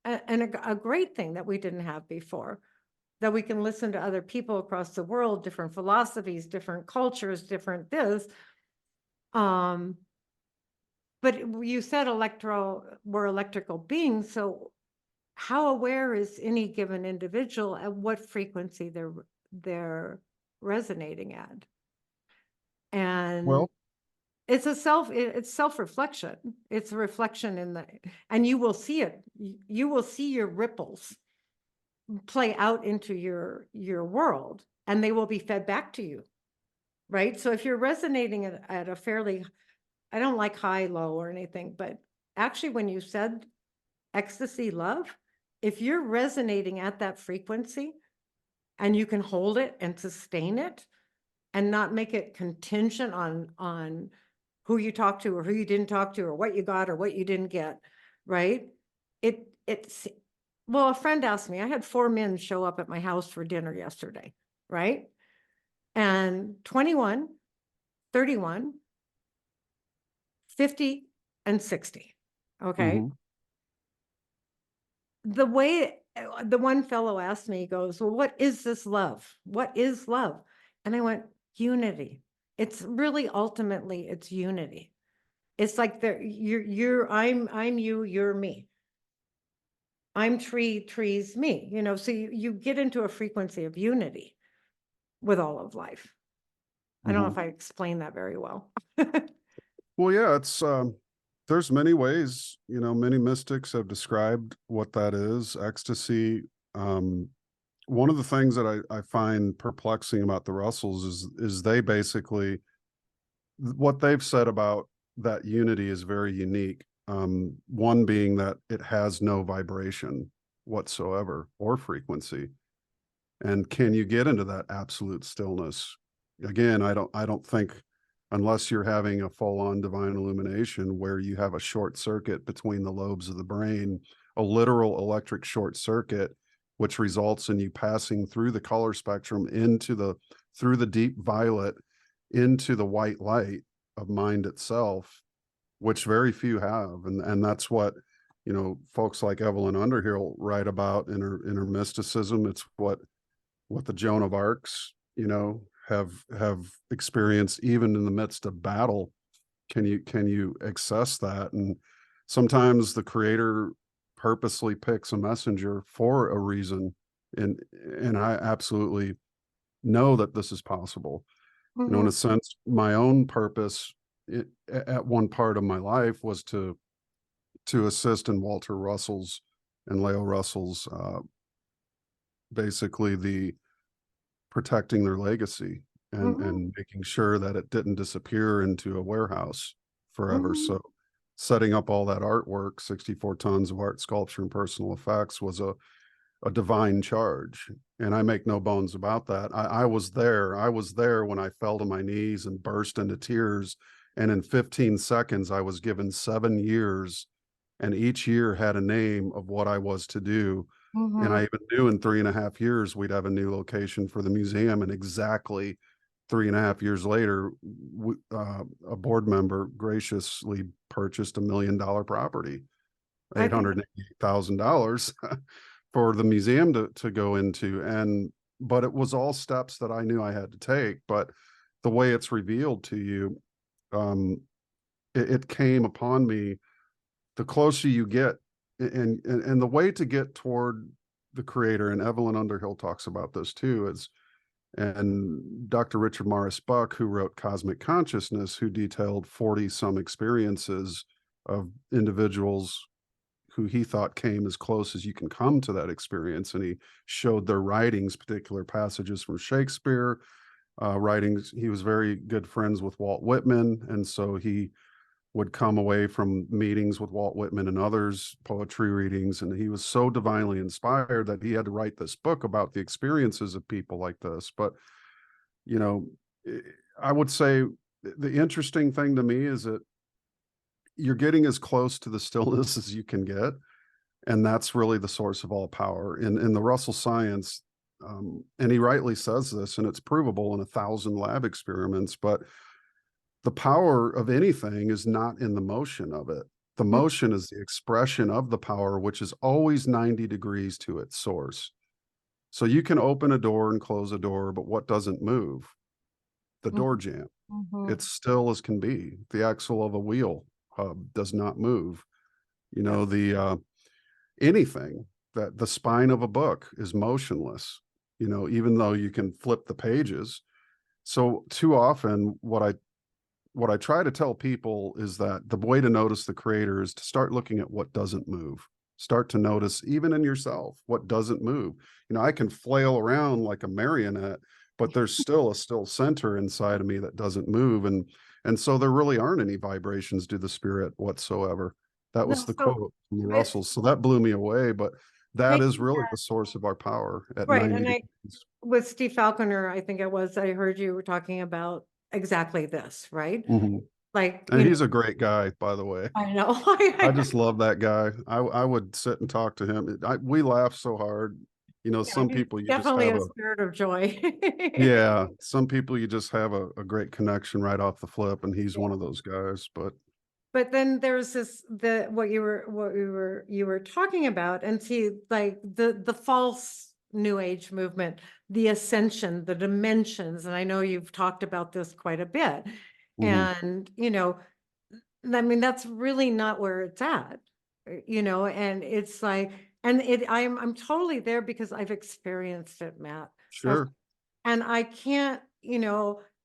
a great thing that we didn't have before, that we can listen to other people across the world, different philosophies, different cultures, different this. But you said we're electrical beings, so how aware is any given individual at what frequency they're resonating at? And Well, it's self-reflection. It's a reflection and you will see it. You will see your ripples play out into your world, and they will be fed back to you, right? So if you're resonating at a fairly, I don't like high, low or anything, but actually when you said ecstasy, love, if you're resonating at that frequency and you can hold it and sustain it and not make it contingent on who you talk to or who you didn't talk to or what you got or what you didn't get, right? It's well, a friend asked me, I had 4 men show up at my house for dinner yesterday, right? And 21, 31, 50, and 60. Okay. mhm. The way the one fellow asked me, he goes, well, what is this love? What is love? And I went, unity. It's really ultimately it's unity. It's like I'm you, you're me. I'm tree, trees, me, so you get into a frequency of unity with all of life. I don't know if Mhm. I explained that very well. Well, yeah, there's many ways, many mystics have described what that is, ecstasy. Um, One of the things that I find perplexing about the Russells is they basically what they've said about that unity is very unique. One being that it has no vibration whatsoever or frequency. And can you get into that absolute stillness? Again, I don't think unless you're having a full-on divine illumination where you have a short circuit between the lobes of the brain, a literal electric short circuit, which results in you passing through the color spectrum through the deep violet into the white light of mind itself, which very few have. And that's what, folks like Evelyn Underhill write about in her mysticism. It's what the Joan of Arcs, have experienced even in the midst of battle. Can you access that? And sometimes the creator purposely picks a messenger for a reason. And I absolutely know that this is possible. In Mhm, a sense, my own purpose at one part of my life was to assist in Walter Russell's and Leo Russell's basically the protecting their legacy mhm, and making sure that it didn't disappear into a warehouse forever. mhm. So setting up all that artwork, 64 tons of art, sculpture, and personal effects was a divine charge. And I make no bones about that. I was there. I was there when I fell to my knees and burst into tears. And in 15 seconds, I was given 7 years, and each year had a name of what I was to do. And I Mhm. even knew in 3.5 years we'd have a new location for the museum. And exactly 3.5 years later, a board member graciously purchased $1 million property, I eight think, hundred eighty thousand dollars for the museum to go into. But it was all steps that I knew I had to take. But the way it's revealed to you, um, it came upon me. The closer you get, and the way to get toward the creator, and Evelyn Underhill talks about this too, is and Dr. Richard Morris Buck, who wrote Cosmic Consciousness, who detailed 40 some experiences of individuals who he thought came as close as you can come to that experience. And he showed their writings, particular passages from Shakespeare, writings. He was very good friends with Walt Whitman. And so he would come away from meetings with Walt Whitman and others, poetry readings, and he was so divinely inspired that he had to write this book about the experiences of people like this. But, you know, I would say the interesting thing to me is that you're getting as close to the stillness as you can get, and that's really the source of all power. In the Russell science, and he rightly says this, and it's provable in 1,000 lab experiments, but the power of anything is not in the motion of it. The motion is the expression of the power, which is always 90 degrees to its source. So you can open a door and close a door, but what doesn't move? The door jamb. Mhm. It's still as can be. The axle of a wheel does not move. You know, the anything, that the spine of a book is motionless, you know, even though you can flip the pages. So too often what I try to tell people is that the way to notice the creator is to start looking at what doesn't move. Start to notice, even in yourself, what doesn't move. You know, I can flail around like a marionette, but there's still a still center inside of me that doesn't move. And so there really aren't any vibrations to the spirit whatsoever. That No, was the so quote from the it's Russells. So that blew me away, but that is taking really that the source of our power at right, 90 and degrees. with Steve Falconer, I think it was, I heard you were talking about exactly this, right? Mhm. Like, And he's a great guy, by the way. I know. I just love that guy. I would sit and talk to him. We laugh so hard. You know, Yeah, some he's people you just definitely have a a, spirit of joy. yeah, some people you just have a great connection right off the flip, and he's Yeah. one of those guys. But But then there's this, the you were talking about, and see, like the false new age movement, the ascension, the dimensions, and I know you've talked about this quite a bit. mhm, And I mean, that's really not where it's at, and it's like, and I'm totally there because I've experienced it, Matt. So, sure, and I can't,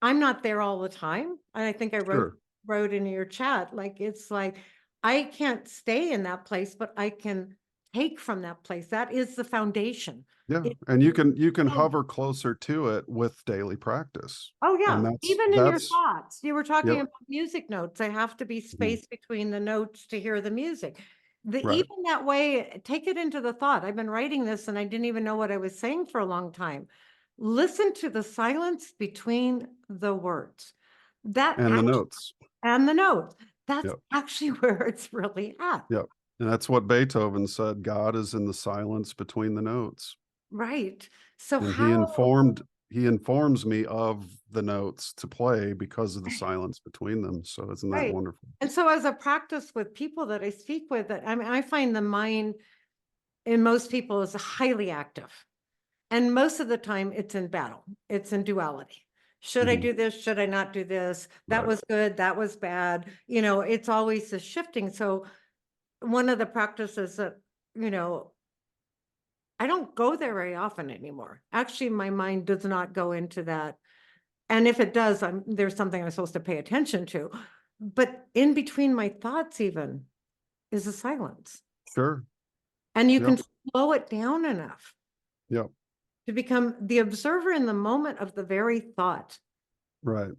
I'm not there all the time. And I think I wrote sure, wrote in your chat, like it's like I can't stay in that place, but I can take from that place. That is the foundation. yeah. It, And it, you can oh, hover closer to it with daily practice, oh and yeah, even in your that's thoughts. You were talking yep, about music notes. I have to be mhm, space between the notes to hear the music. right, Even that way, take it into the thought. I've been writing this and I didn't even know what I was saying for a long time. Listen to the silence between the words. That and the actually, notes, and the notes. That's yep, actually where it's really at. yep, and that's what Beethoven said. God is in the silence between the notes. Right. So And how, he informs me of the notes to play because of the silence between them. So isn't that right. wonderful? And so as a practice with people that I speak with, that I mean, I find the mind in most people is highly active. And most of the time it's in battle. It's in duality. Should I Mhm. do this? Should I not do this? That Right. was good. That was bad. It's always the shifting. So one of the practices that, you know, I don't go there very often anymore. Actually, my mind does not go into that. And if it does, there's something I'm supposed to pay attention to. But in between my thoughts, even is a silence. Sure. And you can Yep. slow it down enough Yep. to become the observer in the moment of the very thought, Right.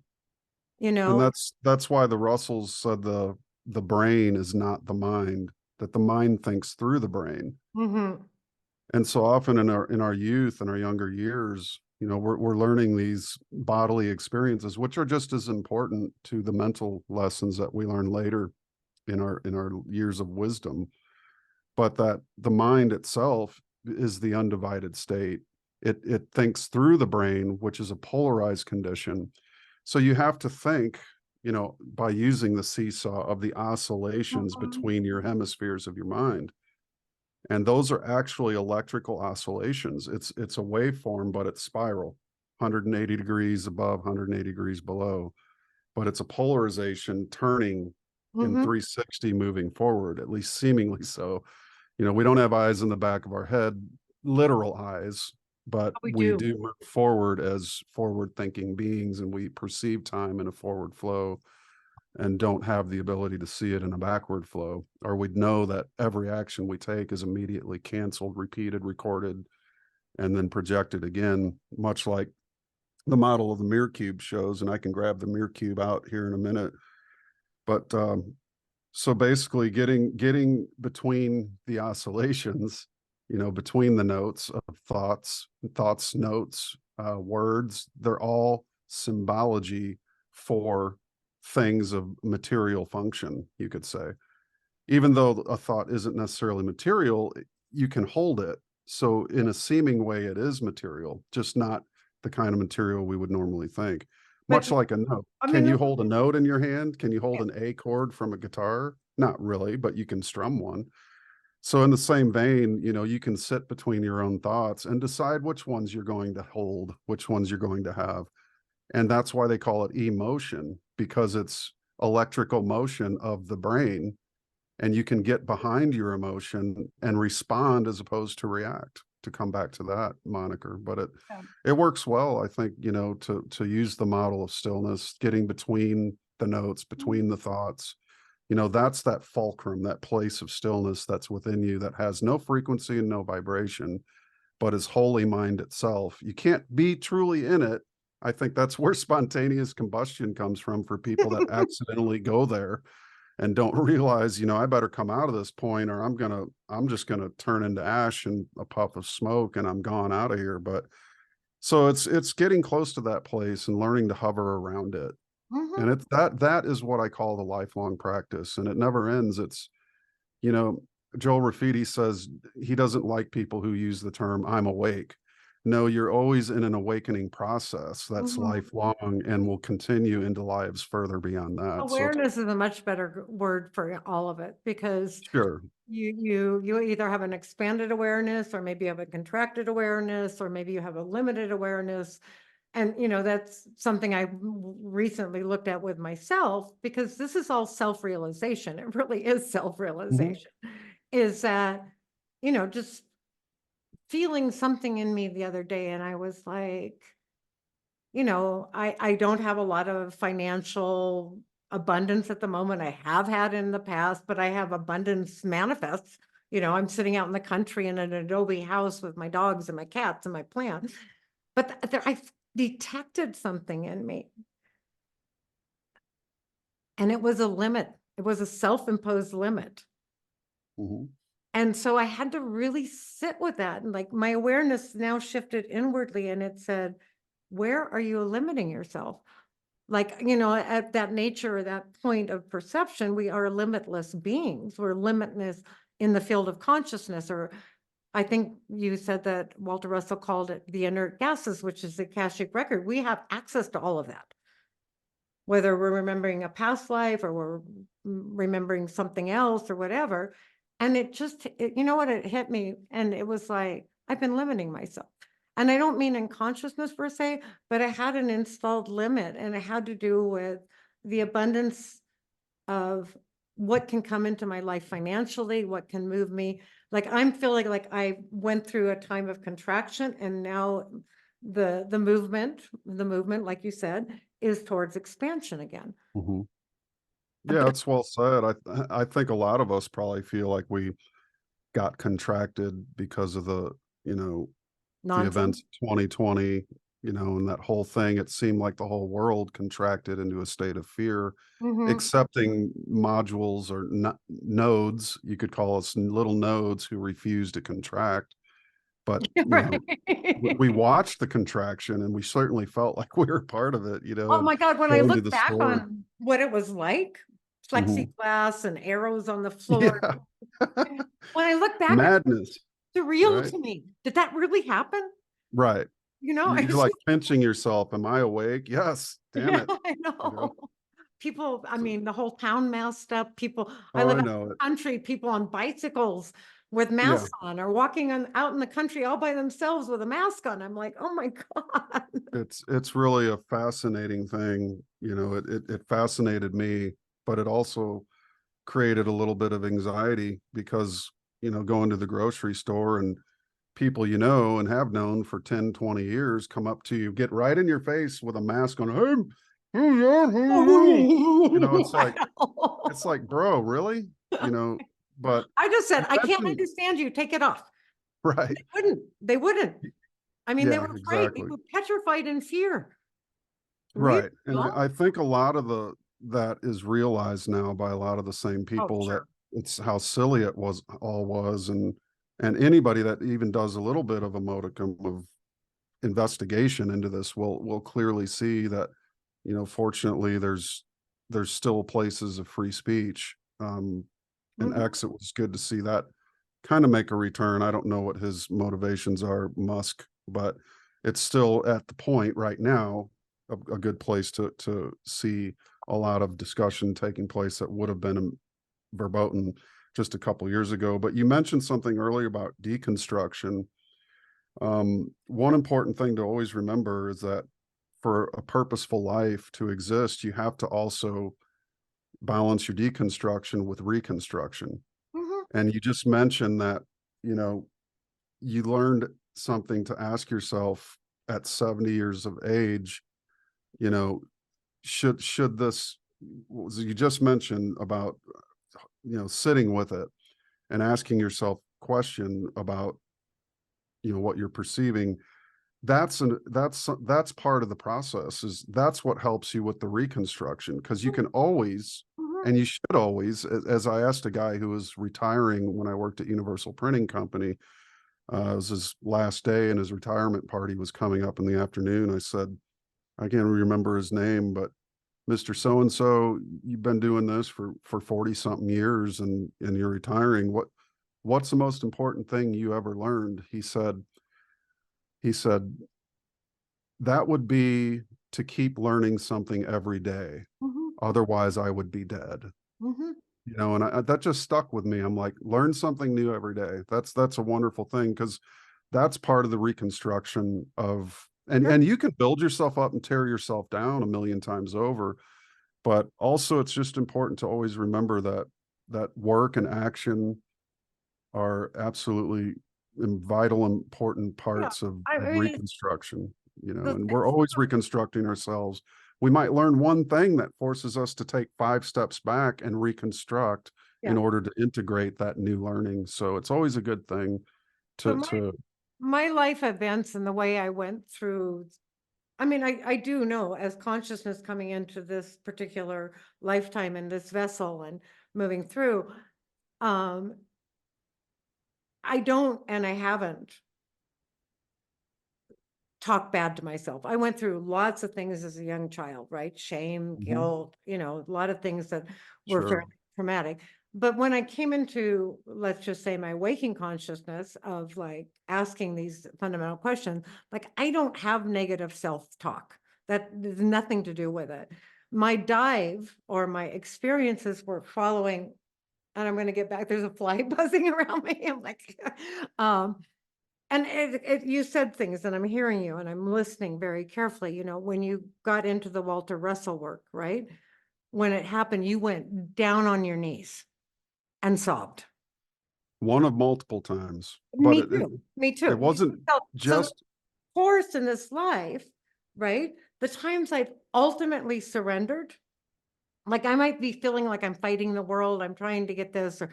you And know? that's why the Russells said the brain is not the mind, that the mind thinks through the brain. Hmm. And so often in our youth and our younger years, you know, we're learning these bodily experiences, which are just as important to the mental lessons that we learn later in our years of wisdom, but that the mind itself is the undivided state. It thinks through the brain, which is a polarized condition. So you have to think, you know, by using the seesaw of the oscillations Mhm. between your hemispheres of your mind. And those are actually electrical oscillations. It's a waveform, but it's spiral, 180 degrees above, 180 degrees below. But it's a polarization turning in Mhm. 360 moving forward, at least seemingly so. You know, we don't have eyes in the back of our head, literal eyes, but We we do. do move forward as forward thinking beings, and we perceive time in a forward flow and don't have the ability to see it in a backward flow, or we'd know that every action we take is immediately canceled, repeated, recorded, and then projected again, much like the model of the mirror cube shows. And I can grab the mirror cube out here in a minute. But so basically getting between the oscillations, you know, between the notes of thoughts, notes, words, they're all symbology for things of material function, you could say. Even though a thought isn't necessarily material, you can hold it. So in a seeming way, it is material, just not the kind of material we would normally think. But Much like a note. I Can mean, you hold a note in your hand? Can you hold an A chord from a guitar? Not really, but you can strum one. So in the same vein, you know, you can sit between your own thoughts and decide which ones you're going to hold, which ones you're going to have. And that's why they call it emotion, because it's electrical motion of the brain, and you can get behind your emotion and respond as opposed to react, to come back to that moniker. But yeah. it works well, I think, you know, to use the model of stillness, getting between the notes, between the thoughts. You know, that's that fulcrum, that place of stillness that's within you, that has no frequency and no vibration, but is wholly mind itself. You can't be truly in it. I think that's where spontaneous combustion comes from for people that accidentally go there and don't realize, you know, I better come out of this point, or I'm just gonna turn into ash and a puff of smoke and I'm gone out of here. But so it's getting close to that place and learning to hover around it. Mhm. And it's that is what I call the lifelong practice, and it never ends. It's, you know, Joel Rafiti says he doesn't like people who use the term "I'm awake." No, you're always in an awakening process that's Mhm. lifelong and will continue into lives further beyond that. So it's Awareness is a much better word for all of it, because sure. you either have an expanded awareness, or maybe you have a contracted awareness, or maybe you have a limited awareness. And, you know, that's something I recently looked at with myself, because this is all self-realization. It really is Mhm. self-realization. Is that, you know, just feeling something in me the other day, and I was like, you know, I don't have a lot of financial abundance at the moment. I have had in the past, but I have abundance manifests. You know, I'm sitting out in the country in an adobe house with my dogs and my cats and my plants. But there, I detected something in me, and it was a limit. It was a self-imposed limit. Mhm. And so I had to really sit with that. And like, my awareness now shifted inwardly, and it said, where are you limiting yourself? Like, you know, at that nature, or that point of perception, we are limitless beings. We're limitless in the field of consciousness. Or I think you said that Walter Russell called it the inert gases, which is the Akashic record. We have access to all of that, whether we're remembering a past life, or we're remembering something else, or whatever. And it just, you know what, it hit me. And it was like, I've been limiting myself. And I don't mean in consciousness per se, but I had an installed limit, and it had to do with the abundance of what can come into my life financially, what can move me. Like, I'm feeling like I went through a time of contraction, and now the movement, like you said, is towards expansion again. Mhm. Yeah, But that's well said. I think a lot of us probably feel like we got contracted because of the, you know, the nonsense. events of 2020, you know, and that whole thing. It seemed like the whole world contracted into a state of fear, Hmm. accepting modules or nodes. You could call us little nodes who refuse to contract. But, you know, we Right. watched the contraction and we certainly felt like we were part of it, you know, Oh and my God, when I going to look the back store. on what it was like, Mhm. plexiglass and arrows on the floor, Yeah. when I look back, it's Madness, surreal right? to me. Did that really happen? Right. You know, You're it's like just, pinching yourself. Am I awake? Yes. Damn yeah, it. I You know? know. People, I So, mean, the whole town masked up. People, I oh, live I in know it. the country, people on bicycles with Yeah. masks on, or walking out in the country all by themselves with a mask on. I'm like, oh my God. It's really a fascinating thing. You know, it fascinated me, but it also created a little bit of anxiety because, you know, going to the grocery store and people you know and have known for 10, 20 years come up to you, get right in your face with a mask on. Hey, you know, I it's know. like, bro, really? You know, but I just said, you I can't mentioned understand you. Take it off. right. They wouldn't. I mean, they Yeah, were afraid. They exactly. were petrified in fear. Real. Right. And I think a lot of that is realized now by a lot of the same Oh, people, that sure. it's how silly it was. And anybody that even does a little bit of a modicum of investigation into this will clearly see that, you know, fortunately there's still places of free speech. And Mhm. X, it was good to see that kind of make a return. I don't know what his motivations are, Musk, but it's still at the point right now, a good place to see a lot of discussion taking place that would have been verboten just a couple years ago. But you mentioned something earlier about deconstruction. One important thing to always remember is that for a purposeful life to exist, you have to also balance your deconstruction with reconstruction. Mhm. And you just mentioned that, you know, you learned something to ask yourself at 70 years of age, you know, should this, you just mentioned about, you know, sitting with it and asking yourself question about, you know, what you're perceiving. That's part of the process. Is that's what helps you with the reconstruction, because you can always, Mhm. and you should always, as I asked a guy who was retiring when I worked at Universal Printing Company, it was his last day and his retirement party was coming up in the afternoon. I said, I can't remember his name, but Mr. So and so, you've been doing this for 40 something years and you're retiring. What's the most important thing you ever learned? He said that would be to keep learning something every day. Mhm. Otherwise, I would be dead. Mhm. You know, and that just stuck with me. I'm like, learn something new every day. That's a wonderful thing, because that's part of the reconstruction of, Sure. and you can build yourself up and tear yourself down a million times over, but also it's just important to always remember that work and action are absolutely vital, important Yeah. parts I of mean, reconstruction, you know, the and we're things, always reconstructing ourselves. We might learn one thing that forces us to take 5 steps back and reconstruct in yeah. order to integrate that new learning. So it's always a good thing So to my life events and the way I went through, I mean, I do know as consciousness coming into this particular lifetime in this vessel and moving through, um, I don't, and I haven't talked bad to myself. I went through lots of things as a young child, right? Shame, Mhm. guilt, a lot of things that were fairly Sure. traumatic. But when I came into, let's just say, my waking consciousness of like asking these fundamental questions, like I don't have negative self-talk. That there's nothing to do with it. My dive or my experiences were following, and I'm going to get back. There's a fly buzzing around me. I'm like, um, and you said things, and I'm hearing you, and I'm listening very carefully. When you got into the Walter Russell work, right? When it happened, you went down on your knees and sobbed. One of multiple times, but Me too. Me it too. wasn't So the just course in this life, right? The times I've ultimately surrendered, like I might be feeling like I'm fighting the world, I'm trying to get this, or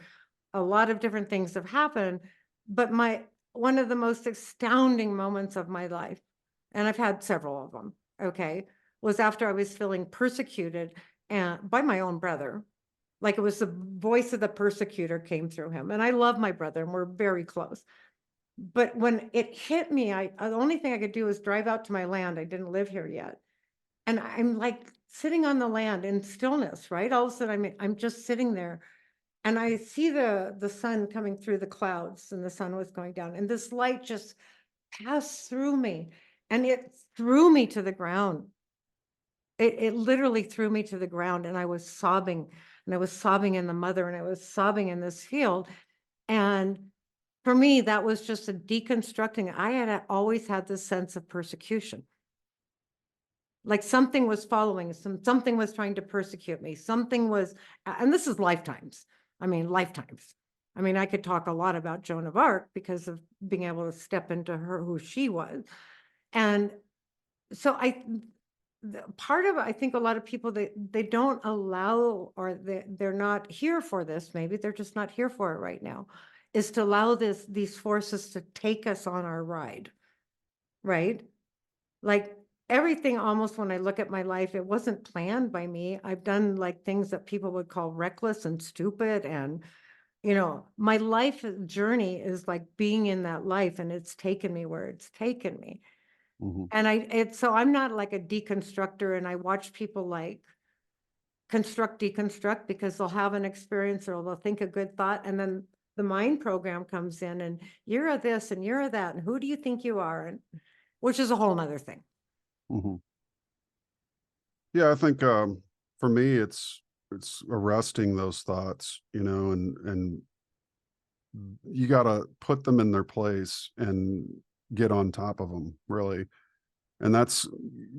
a lot of different things have happened, but one of the most astounding moments of my life, and I've had several of them, okay, was after I was feeling persecuted and by my own brother. Like it was the voice of the persecutor came through him. And I love my brother and we're very close. But when it hit me, the only thing I could do was drive out to my land. I didn't live here yet. And I'm like sitting on the land in stillness, right? All of a sudden I'm just sitting there and I see the sun coming through the clouds, and the sun was going down, and this light just passed through me, and it threw me to the ground. It literally threw me to the ground, and I was sobbing, and I was sobbing in the mother, and I was sobbing in this field. And for me, that was just a deconstructing. I had always had this sense of persecution. Like something was following, something was trying to persecute me. Something was, and this is lifetimes. I mean, lifetimes. I mean, I could talk a lot about Joan of Arc because of being able to step into her, who she was. And so part of it, I think a lot of people, they don't allow, or they're not here for this. Maybe they're just not here for it right now, is to allow these forces to take us on our ride, right? Like everything, almost when I look at my life, it wasn't planned by me. I've done like things that people would call reckless and stupid. And, my life journey is like being in that life, and it's taken me where it's taken me. Mhm. And so I'm not like a deconstructor, and I watch people like construct, deconstruct, because they'll have an experience or they'll think a good thought, and then the mind program comes in and you're a this and you're a that, and who do you think you are? And which is a whole nother thing. Mhm. Yeah, I think for me it's arresting those thoughts, and you got to put them in their place and get on top of them, really. And that's,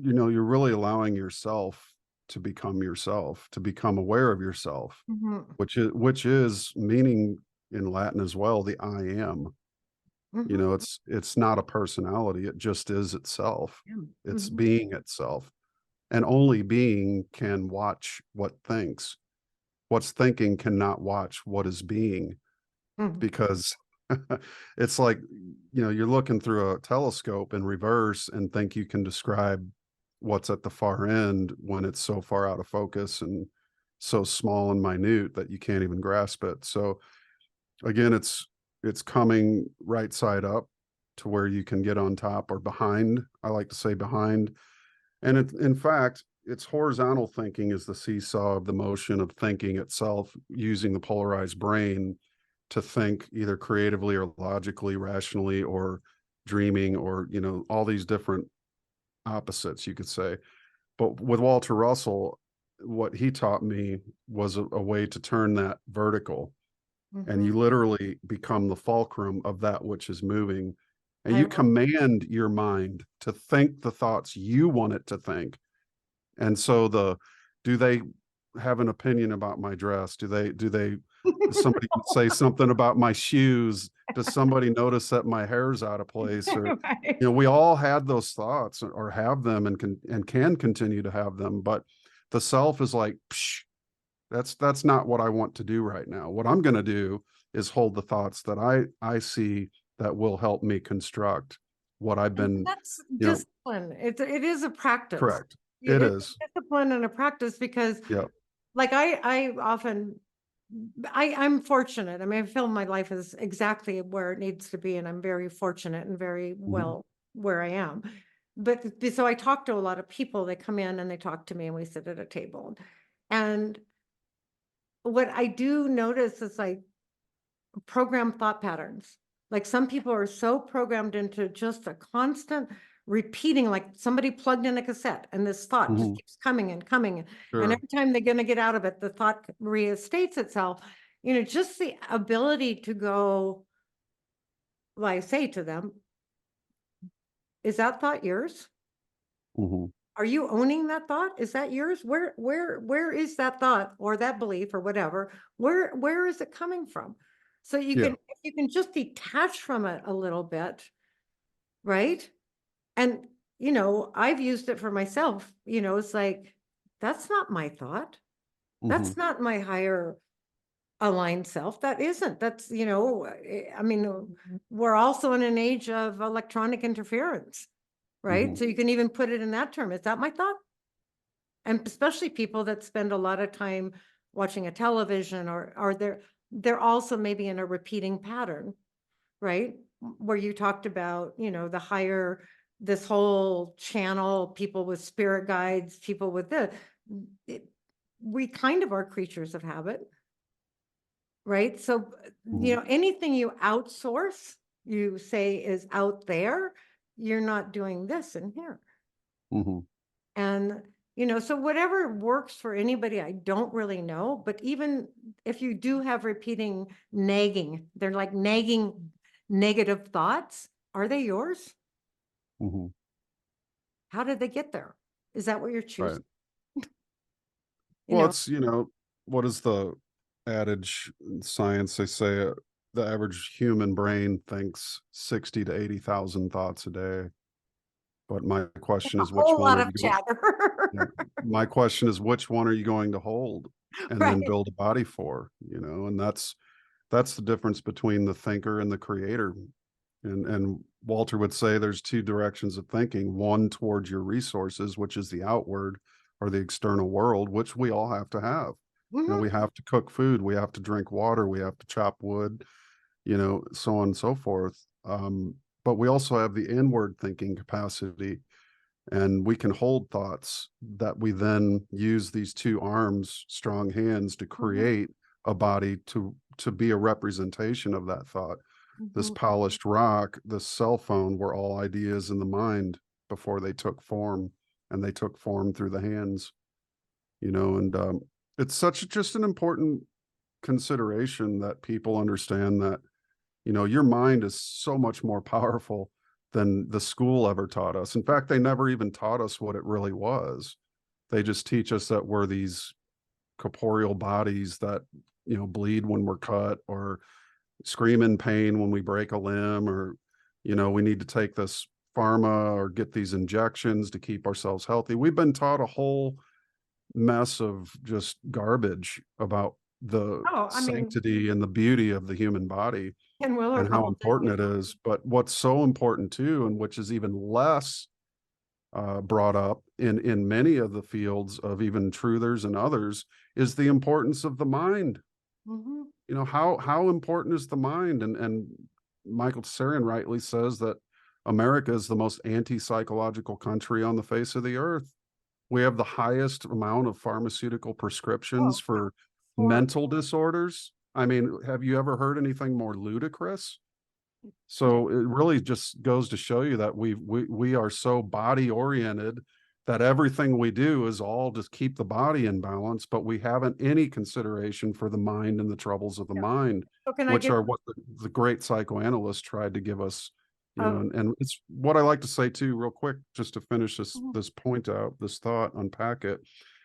you're really allowing yourself to become yourself, to become aware of yourself, Mhm. which is meaning in Latin as well, the I am. Mhm. It's not a personality, it just is itself. Yeah. It's Mhm. being itself. And only being can watch what thinks. What's thinking cannot watch what is being, Mhm. because it's like, you're looking through a telescope in reverse and think you can describe what's at the far end when it's so far out of focus and so small and minute that you can't even grasp it. So again, it's coming right side up to where you can get on top or behind. I like to say behind. And in fact, it's horizontal thinking is the seesaw of the motion of thinking itself, using the polarized brain to think either creatively or logically, rationally, or dreaming, or, all these different opposites, you could say. But with Walter Russell, what he taught me was a way to turn that vertical, and Mhm. you literally become the fulcrum of that which is moving. And I you love. command your mind to think the thoughts you want it to think. And so do they have an opinion about my dress? Does somebody say something about my shoes? Does somebody notice that my hair's out of place? Or, Right. we all had those thoughts, or have them, and can continue to have them. But the self is like, psh, that's not what I want to do right now. What I'm going to do is hold the thoughts that I see that will help me construct what I've And been, that's you know, discipline. It is a practice. correct. It It's is. a discipline and a practice, because Yeah. like I often, I'm fortunate. I mean, I feel my life is exactly where it needs to be, and I'm very fortunate and very Hmm. well where I am. But so I talk to a lot of people. They come in and they talk to me, and we sit at a table. And what I do notice is like programmed thought patterns. Like some people are so programmed into just a constant repeating, like somebody plugged in a cassette, and this thought just Hmm. keeps coming and coming. And Sure. every time they're going to get out of it, the thought reinstates itself. Just the ability to go, well, I say to them, is that thought yours? Hmm. Are you owning that thought? Is that yours? Where is that thought or that belief or whatever? Where is it coming from? So Yeah. if you can just detach from it a little bit, right? And I've used it for myself. It's like, that's not my thought. Hmm. That's not my higher aligned self. That isn't. That's, I mean, we're also in an age of electronic interference, right? Hmm. So you can even put it in that term. Is that my thought? And especially people that spend a lot of time watching a television, or they're also maybe in a repeating pattern, right? Where you talked about, the higher, this whole channel, people with spirit guides, people with it, we kind of are creatures of habit, right? So, Hmm. anything you outsource, you say is out there, you're not doing this in here. Hmm. And, so whatever works for anybody, I don't really know. But even if you do have repeating nagging, they're like nagging negative thoughts. Are they yours? Hmm. How did they get there? Is that what you're choosing? Right. You Well, know, it's, what is the adage in science? They say the average human brain thinks 60 to 80,000 thoughts a day. But my question a is, which whole one lot are of you going? Yeah. chatter. My question is, which one are you going to hold and then Right. build a body for? And that's the difference between the thinker and the creator. And Walter would say there's two directions of thinking: one towards your resources, which is the outward or the external world, which we all have to have. Mhm. We have to cook food, we have to drink water, we have to chop wood, so on and so forth. but we also have the inward thinking capacity, and we can hold thoughts that we then use these two arms, strong hands, to create a body to be a representation of that thought. This polished rock, this cell phone, were all ideas in the mind before they took form, and they took form through the hands, and it's such just an important consideration that people understand that, your mind is so much more powerful than the school ever taught us. In fact, they never even taught us what it really was. They just teach us that we're these corporeal bodies that, bleed when we're cut, or scream in pain when we break a limb, or, we need to take this pharma or get these injections to keep ourselves healthy. We've been taught a whole mess of just garbage about the Oh, I mean, sanctity and the beauty of the human body Ken Willard and the how whole thing. important it is. But what's so important too, and which is even less brought up in many of the fields of even truthers and others, is the importance of the mind. Mhm. How important is the mind? And Michael Tsarian rightly says that America is the most anti-psychological country on the face of the earth. We have the highest amount of pharmaceutical prescriptions Oh, yeah. for For mental disorders. I mean, have you ever heard anything more ludicrous? So it really just goes to show you that we are so body oriented that everything we do is all just keep the body in balance, but we haven't any consideration for the mind and the troubles of the yeah. mind, So can I which give, are what the great psychoanalysts tried to give us, oh, and it's what I like to say too, real quick, just to finish this mhm. this point out, this thought, unpack it.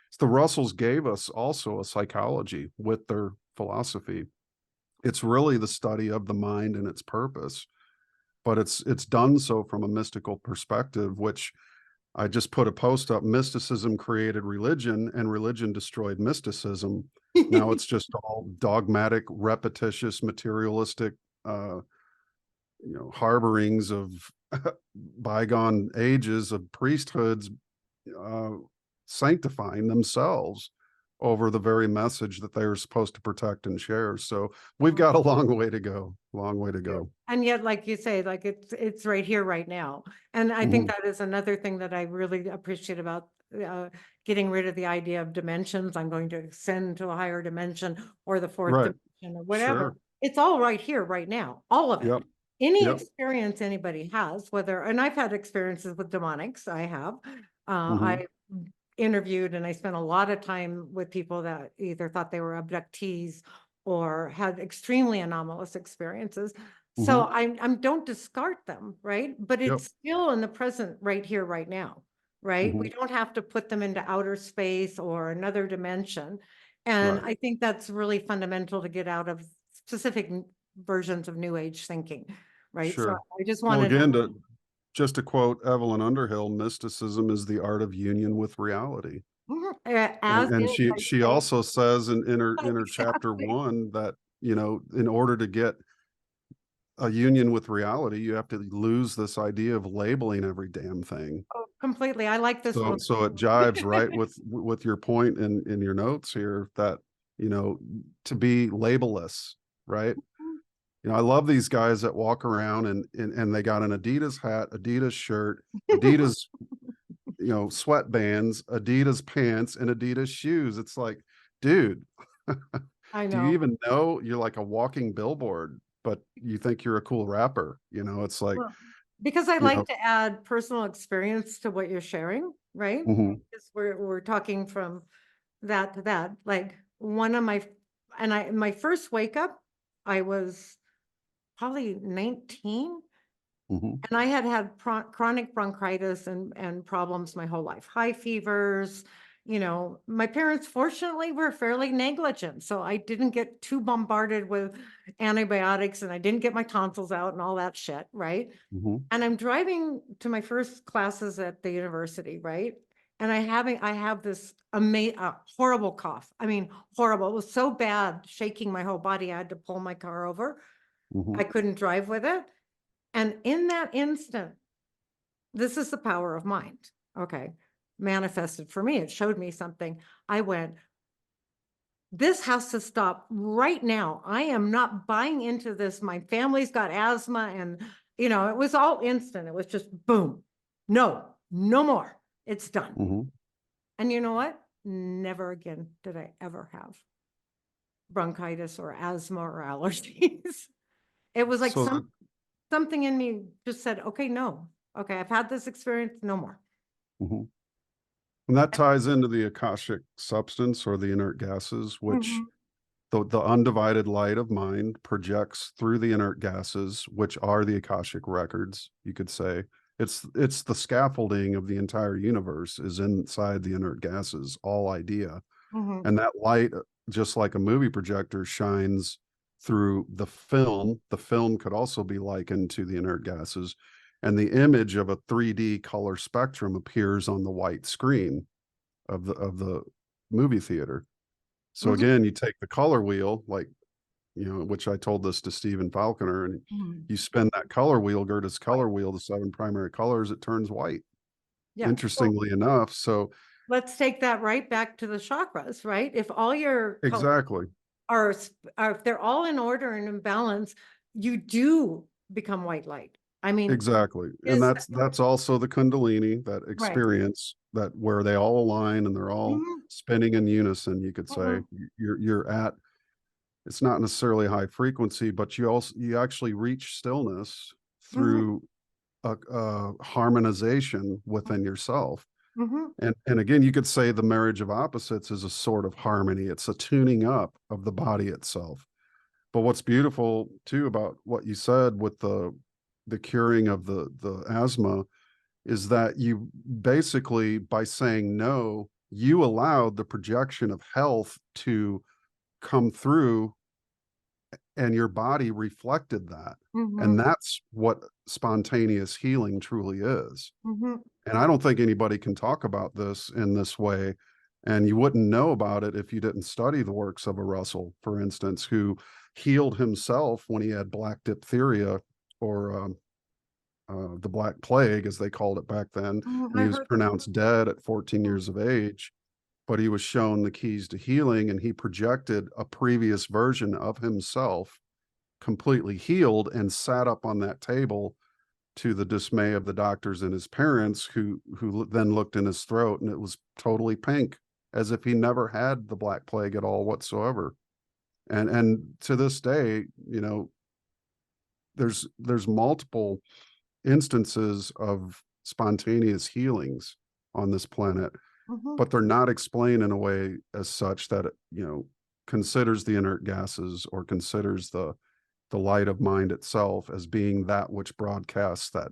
It's the Russells gave us also a psychology with their philosophy. It's really the study of the mind and its purpose, but it's done so from a mystical perspective, which I just put a post up. Mysticism created religion, and religion destroyed mysticism. Now it's just all dogmatic, repetitious, materialistic, uh, harborings of bygone ages of priesthoods uh, sanctifying themselves over the very message that they were supposed to protect and share. So we've got a long way to go. Long way to go. And yet, like you say, like it's right here, right now. And I think Mhm. that is another thing that I really appreciate about getting rid of the idea of dimensions. I'm going to ascend to a higher dimension, or the fourth Right. dimension, or whatever. Sure. It's all right here, right now, all of it. Yep. Any Yep. experience anybody has, whether, and I've had experiences with demonics, I have. Mhm. I interviewed and I spent a lot of time with people that either thought they were abductees or had extremely anomalous experiences. So Mhm. I'm don't discard them, right? But Yep. it's still in the present, right here, right now, right? We Mhm. don't have to put them into outer space or another dimension. And Right. I think that's really fundamental to get out of specific versions of New Age thinking, right? So Sure. I just Well, wanted to, again, just to quote Evelyn Underhill, mysticism is the art of union with reality. as And is, I she say, also says in her chapter exactly. 1 that, in order to get a union with reality, you have to lose this idea of labeling every damn thing. Oh, completely. I like this So book. so it jives right with your point in your notes here that, to be labelless, right? I love these guys that walk around and they got an Adidas hat, Adidas shirt, Adidas, sweatbands, Adidas pants, and Adidas shoes. It's like, dude, I do you know. even know you're like a walking billboard, but you think you're a cool rapper? It's like, Well, because I you like know, to add personal experience to what you're sharing, right? mhm, Because we're talking from that to that. Like one of my, and my first wake up, I was probably 19. mhm, And I had had chronic bronchitis and problems my whole life, high fevers. My parents fortunately were fairly negligent, so I didn't get too bombarded with antibiotics and I didn't get my tonsils out and all that shit, right? mhm, And I'm driving to my first classes at the university, right? And I have this horrible cough. I mean, horrible. It was so bad, shaking my whole body. I had to pull my car over. I mhm. couldn't drive with it. And in that instant, this is the power of mind. Okay. Manifested for me. It showed me something. I went, this has to stop right now. I am not buying into this. My family's got asthma and You know, it was all instant. It was just boom. No, no more. It's done. Mhm. And you know what? Never again did I ever have bronchitis or asthma or allergies. It was like So that something in me just said, okay, no. Okay, I've had this experience, no more. mhm. And that ties into the Akashic substance or the inert gases, which Mhm, the undivided light of mind projects through the inert gases, which are the Akashic records, you could say. It's the scaffolding of the entire universe is inside the inert gases, all idea. mhm, And that light, just like a movie projector, shines through the film. The film could also be likened to the inert gases. And the image of a 3D color spectrum appears on the white screen of the movie theater. So mhm, again, you take the color wheel, like, which I told this to Stephen Falconer, and mhm. you spin that color wheel, Gerda's color wheel, the 7 primary colors, it turns white, Yeah. So interestingly enough. So let's take that right back to the chakras, right? If all your colors exactly, are if they're all in order and in balance, you do become white light. I mean, exactly. And is that's also the Kundalini, that right. experience that where they all align and they're all Mhm, spinning in unison, you could say. mhm, You're at, it's not necessarily high frequency, but you actually reach stillness mhm, through a harmonization within yourself. mhm, And again, you could say the marriage of opposites is a sort of harmony. It's a tuning up of the body itself. But what's beautiful too about what you said with the curing of the asthma is that you basically, by saying no, you allowed the projection of health to come through, and your body reflected that. And mhm, that's what spontaneous healing truly is. mhm. And I don't think anybody can talk about this in this way. And you wouldn't know about it if you didn't study the works of a Russell, for instance, who healed himself when he had black diphtheria, or the Black Plague, as they called it back then. And I he was heard that. pronounced dead at 14 Mhm, years of age. But he was shown the keys to healing, and he projected a previous version of himself completely healed and sat up on that table, to the dismay of the doctors and his parents, who then looked in his throat and it was totally pink, as if he never had the Black Plague at all whatsoever. And to this day, there's multiple instances of spontaneous healings on this planet, mhm. but they're not explained in a way as such that it, considers the inert gases or considers the light of mind itself as being that which broadcasts that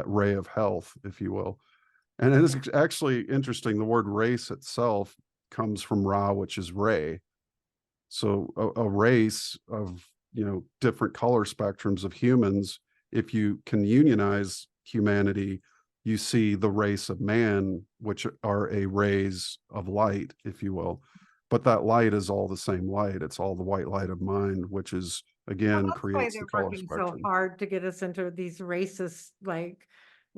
ray of health, if you will. And it is actually interesting. The word race itself comes from Ra, which is ray. So a race of different color spectrums of humans. If you can unionize humanity, you see the race of man, which are a rays of light, if you will. But that light is all the same light. It's all the white light of mind, which is Well, again that's why creates the they're color working so spectrum. hard to get us into these racist, like,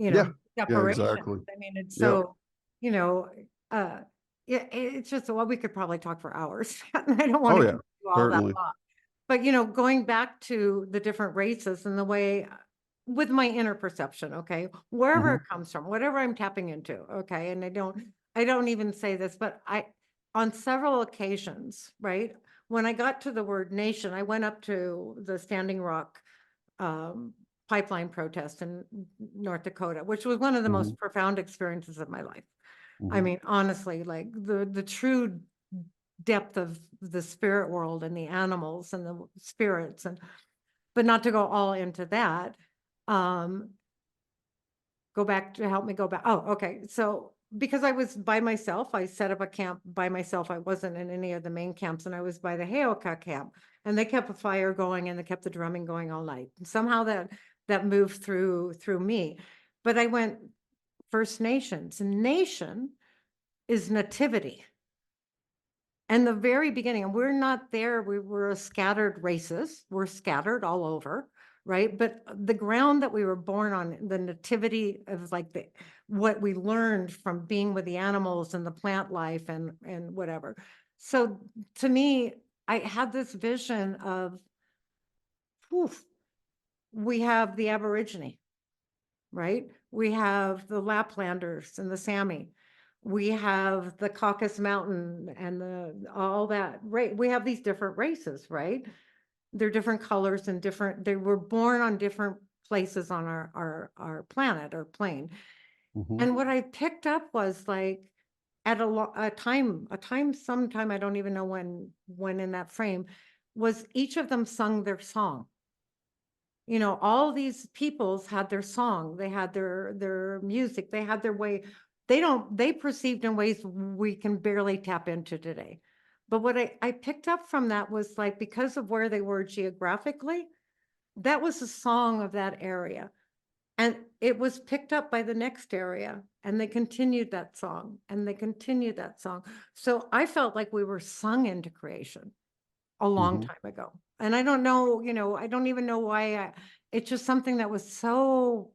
Yeah, yeah, separations. exactly. I mean, it's Yep. so, you know, uh, yeah, it's just, well, we could probably talk for hours. I don't want Oh to yeah, keep you all that certainly. long. But, going back to the different races and the way with my inner perception, okay, wherever Hmm. it comes from, whatever I'm tapping into, okay, and I don't even say this, but on several occasions, right, when I got to the word nation, I went up to the Standing Rock um, pipeline protest in North Dakota, which was one of the Hmm. most profound experiences of my life. I Hmm. mean, honestly, like the true depth of the spirit world and the animals and the spirits, and but not to go all into that. Um, go back to help me go back. Oh, okay. So because I was by myself, I set up a camp by myself. I wasn't in any of the main camps, and I was by the Heoka camp, and they kept a fire going and they kept the drumming going all night. And somehow that moved through me. But I went First Nations. Nation is nativity. And the very beginning, and we're not there, we were a scattered races, we're scattered all over, right? But the ground that we were born on, the nativity of like what we learned from being with the animals and the plant life and whatever. So to me, I had this vision of, poof, we have the Aborigine, right? We have the Laplanders and the Sami. We have the Caucasus Mountain and all that, right? We have these different races, right? They're different colors and different, they were born on different places on our planet or plane. Mhm. And what I picked up was like at sometime, I don't even know when in that frame, was each of them sung their song. You know, all these peoples had their song, they had their music, they had their way. They perceived in ways we can barely tap into today. But what I picked up from that was like, because of where they were geographically, that was the song of that area. And it was picked up by the next area, and they continued that song, and they continued that song. So I felt like we were sung into creation a long Mhm. time ago. And I don't know, you know, I don't even know why it's just something that was so,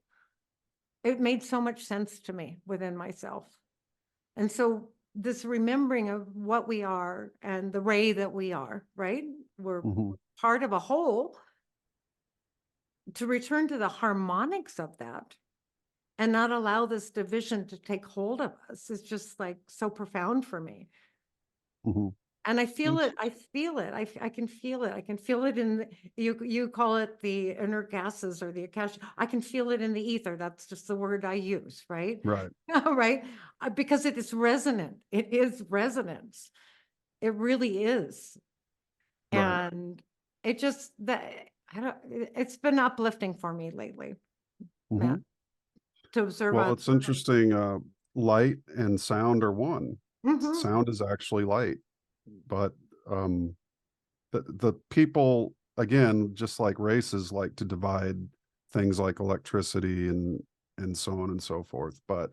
it made so much sense to me within myself. And so this remembering of what we are and the way that we are, right? We're Mhm. part of a whole, to return to the harmonics of that and not allow this division to take hold of us is just like so profound for me. Mhm. And I feel That's it, I can feel it. I can feel it in, you call it the inner gases or the akasha. I can feel it in the ether. That's just the word I use, right? right. Right? Because it is resonant. It is resonance. It really is. Right. And it just, it's been uplifting for me lately, Matt, Mhm. to observe Well, others. it's interesting, light and sound are one. Mm-hmm, Sound is actually light, but, um, the people, again, just like races, like to divide things like electricity and so on and so forth, but,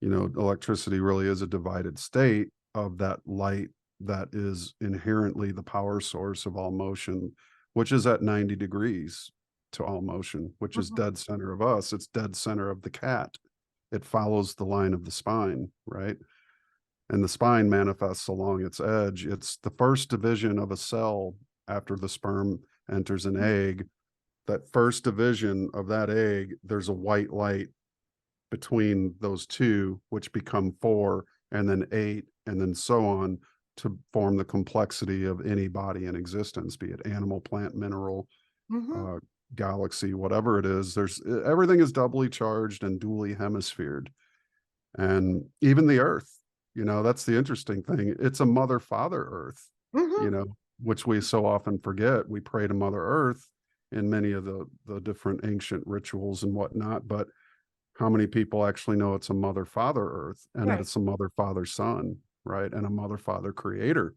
you know, electricity really is a divided state of that light that is inherently the power source of all motion, which is at 90 degrees to all motion, which is mm-hmm, dead center of us. It's dead center of the cat. It follows the line of the spine, right? And the spine manifests along its edge. It's the first division of a cell after the sperm enters an egg. That first division of that egg, there's a white light between those two, which become four, and then eight, and then so on to form the complexity of any body in existence, be it animal, plant, mineral, mm-hmm. uh, galaxy, whatever it is. There's everything is doubly charged and dually hemisphered, and even the Earth. You know, that's the interesting thing. It's a mother, father Earth. You Mm-hmm. know, which we so often forget. We pray to Mother Earth in many of the different ancient rituals and whatnot, but how many people actually know it's a mother father earth and that Right. it's a mother father son, right? And a mother father creator.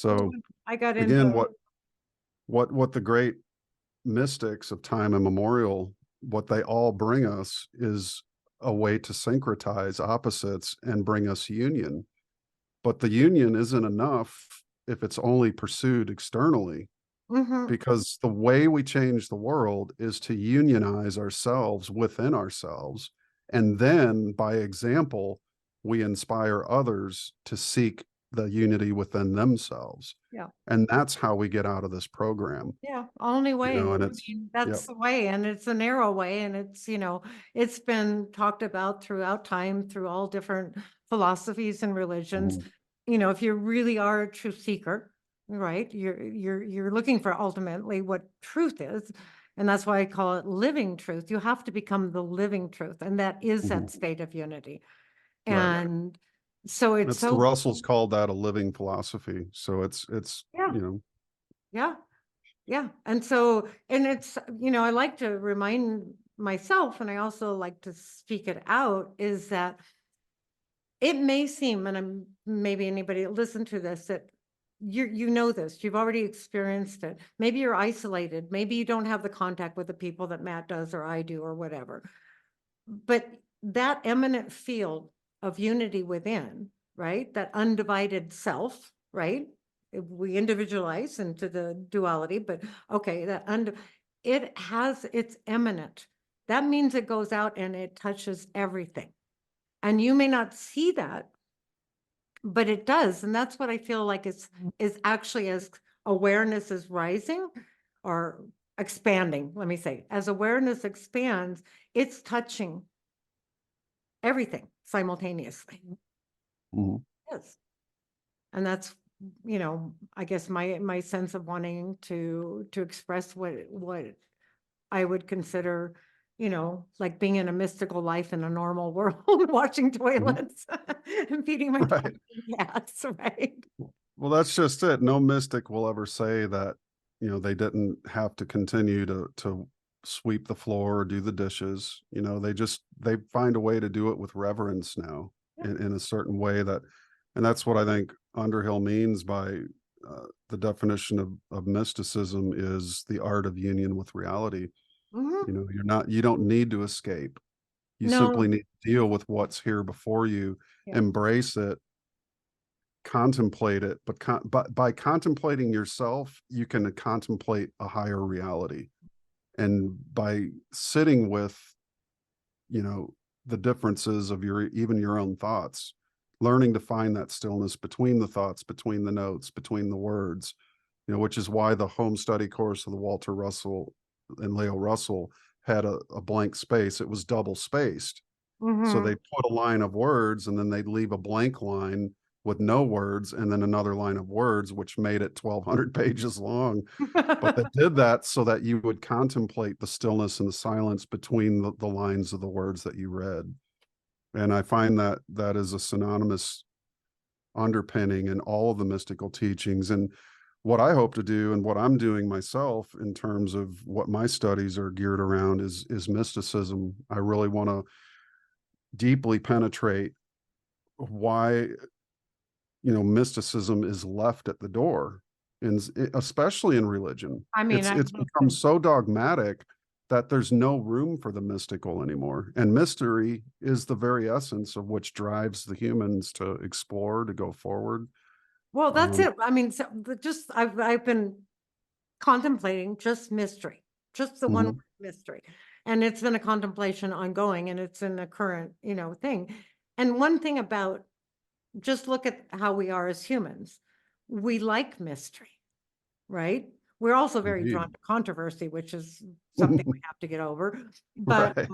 Well, So I got again, into, what the great mystics of time immemorial, what they all bring us is a way to syncretize opposites and bring us union. But the union isn't enough if it's only pursued externally, mm-hmm, because the way we change the world is to unionize ourselves within ourselves. And then by example, we inspire others to seek the unity within themselves. yeah, And that's how we get out of this program, yeah, only you way. know, and I it's, mean, yep. that's the way, and it's a narrow way, and it's, you know, it's been talked about throughout time, through all different philosophies and religions. Mhm. You know, if you really are a true seeker, right, you're looking for ultimately what truth is. And that's why I call it living truth. You have to become the living truth, and that is Mhm. that state of unity. Right. And so it's It's the so, Russells called that a living philosophy. So it's, yeah, you know, yeah. Yeah. And so, and it's, you know, I like to remind myself, and I also like to speak it out, is that it may seem, and I'm maybe anybody that listen to this, that you know this, you've already experienced it. Maybe you're isolated. Maybe you don't have the contact with the people that Matt does or I do or whatever. But that eminent field of unity within, right? That undivided self, right? We individualize into the duality, but okay, it has, it's eminent. That means it goes out and it touches everything. And you may not see that, but it does. And that's what I feel like is actually, as awareness is rising, or expanding, let me say, as awareness expands, it's touching everything simultaneously. Mhm. Yes. And that's, I guess my sense of wanting to express what I would consider, like being in a mystical life in a normal world, washing Mhm. toilets and feeding my dogs Right. and cats, right? Well, that's just it. No mystic will ever say that, they didn't have to continue to sweep the floor or do the dishes. They find a way to do it with reverence now Yeah. in a certain way and that's what I think Underhill means by the definition of mysticism is the art of union with reality. Mhm. You don't need to escape. You simply No. need to deal with what's here before you, Yeah. embrace it, contemplate it, but by contemplating yourself, you can contemplate a higher reality. And by sitting with, you know, the differences of even your own thoughts, learning to find that stillness between the thoughts, between the notes, between the words, which is why the home study course of the Walter Russell and Leo Russell had a blank space. It was double spaced. So Mhm. they put a line of words and then they'd leave a blank line with no words and then another line of words, which made it 1,200 pages long. But they did that so that you would contemplate the stillness and the silence between the lines of the words that you read. And I find that that is a synonymous underpinning in all of the mystical teachings. And what I hope to do and what I'm doing myself in terms of what my studies are geared around is mysticism. I really want to deeply penetrate why mysticism is left at the door, and especially in religion. I mean, It's become so dogmatic that there's no room for the mystical anymore, and mystery is the very essence of which drives the humans to explore, to go forward. well, that's um, it. I mean, so just I've been contemplating just mystery, just the one word mhm, mystery. And it's been a contemplation ongoing and it's in a current, thing. And one thing about just look at how we are as humans. We like mystery, right? We're also very indeed. drawn to controversy, which is something we have to get over. But, Right.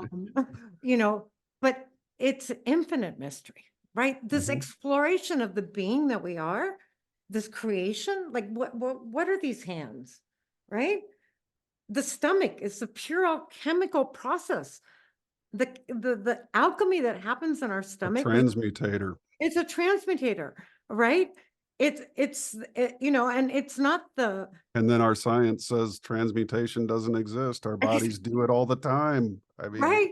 you know, but it's infinite mystery, right? This Mhm. exploration of the being that we are, this creation, like what are these hands, right? The stomach is a pure alchemical process. The alchemy that happens in our A stomach, transmutator. it's a transmutator, right? And it's not the And then our science says transmutation doesn't exist. Our bodies do it all the time. I mean, right,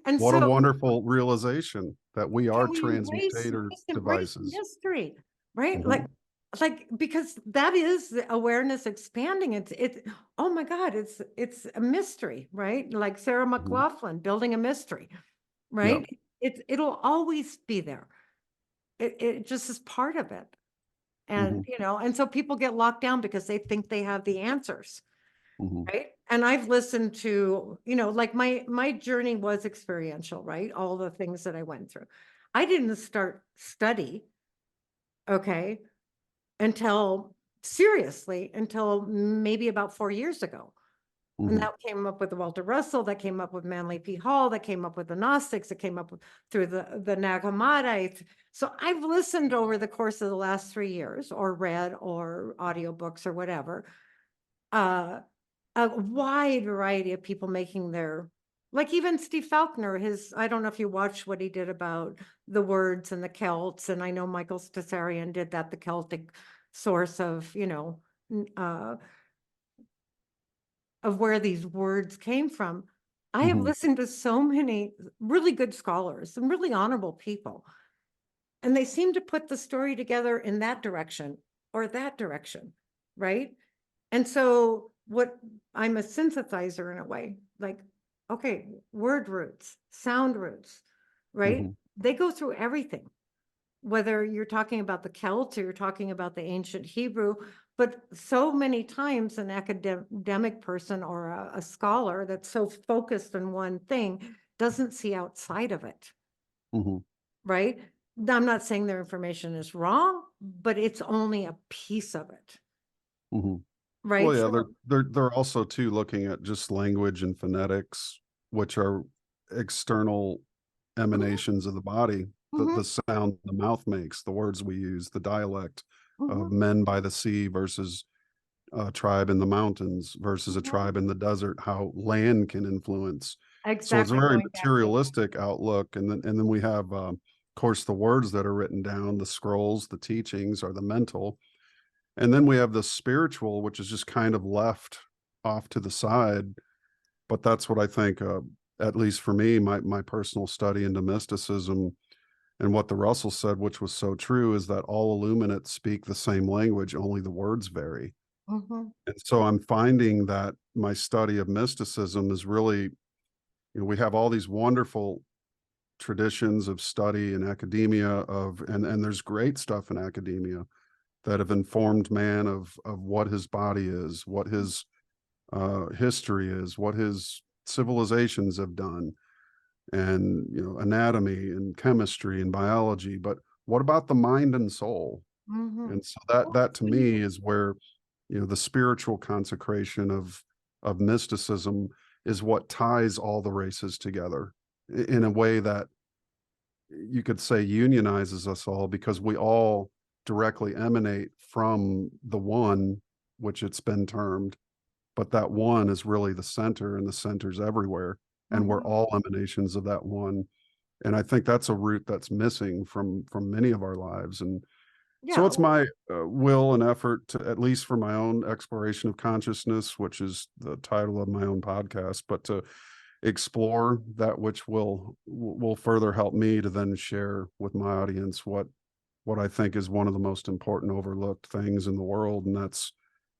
and what a so wonderful realization that we can are we transmutator just embrace devices. mystery, right? Mhm, Because that is the awareness expanding. Oh my God, it's a mystery, right? Like Sarah mhm. McLaughlin building a mystery, Yeah. right? It'll always be there. It just is part of it. And, Mhm, and so people get locked down because they think they have the answers. mhm, Right. And I've listened to, like my journey was experiential, right? All the things that I went through. I didn't start study, okay, until seriously, until maybe about 4 years ago. And mhm, that came up with the Walter Russell, that came up with Manly P. Hall, that came up with the Gnostics, it came up through the Nag Hammadites. So I've listened over the course of the last 3 years, or read, or audiobooks, or whatever, uh, a wide variety of people making like even Steve Faulkner, I don't know if you watched what he did about the words and the Celts, and I know Michael Stasarian did that, the Celtic source of, of where these words came from. I have mhm, listened to so many really good scholars and really honorable people, and they seem to put the story together in that direction or that direction, right? And so I'm a synthesizer in a way, like, okay, word roots, sound roots, right? mhm, They go through everything, whether you're talking about the Celts or you're talking about the ancient Hebrew. But so many times an academic person or a scholar that's so focused on one thing doesn't see outside of it, mhm, right? Now, I'm not saying their information is wrong, but it's only a piece of it. mhm. right? Well, yeah, So, they're also too looking at just language and phonetics, which are external mhm, emanations of the body, mhm, the sound the mouth makes, the words we use, the dialect mhm, of men by the sea versus a tribe in the mountains versus a mhm. tribe in the desert, how land can influence. So it's a Exactly, very going back to, materialistic outlook. And then we have, of course, the words that are written down, the scrolls, the teachings are the mental. And then we have the spiritual, which is just kind of left off to the side. But that's what I think, at least for me, my personal study into mysticism and what the Russell said, which was so true, is that all illuminates speak the same language, only the words vary. mhm, And so I'm finding that my study of mysticism is really, we have all these wonderful traditions of study in academia and there's great stuff in academia that have informed man of what his body is, what his history is, what his civilizations have done, and anatomy and chemistry and biology. But what about the mind and soul? mhm. And so that to Well, me is where the spiritual consecration of mysticism is what ties all the races together in a way that you could say unionizes us all, because we all directly emanate from the one, which it's been termed, but that one is really the center, and the center's everywhere, and we're mhm. all emanations of that one. And I think that's a root that's missing from many of our lives. And so Yeah, it's my will and effort to, at least for my own exploration of consciousness, which is the title of my own podcast, but to explore that which will further help me to then share with my audience what I think is one of the most important overlooked things in the world. And that's,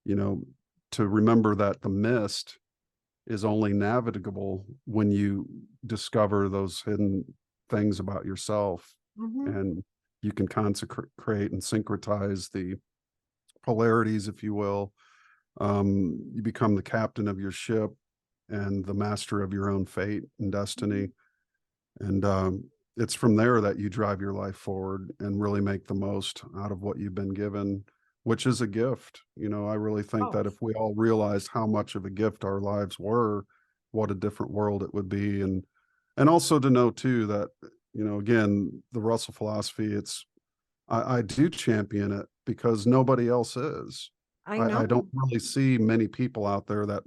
you know, to remember that the mist is only navigable when you discover those hidden things about yourself, mhm. and you can consecrate and syncretize the polarities, if you will. You become the captain of your ship and the master of your own fate and destiny. And it's from there that you drive your life forward and really make the most out of what you've been given, which is a gift. I really think Oh, that if we all realized how much of a gift our lives were, what a different world it would be. And also to know too that, again, the Russell philosophy, I do champion it because nobody else is. I I don't know. really see many people out there that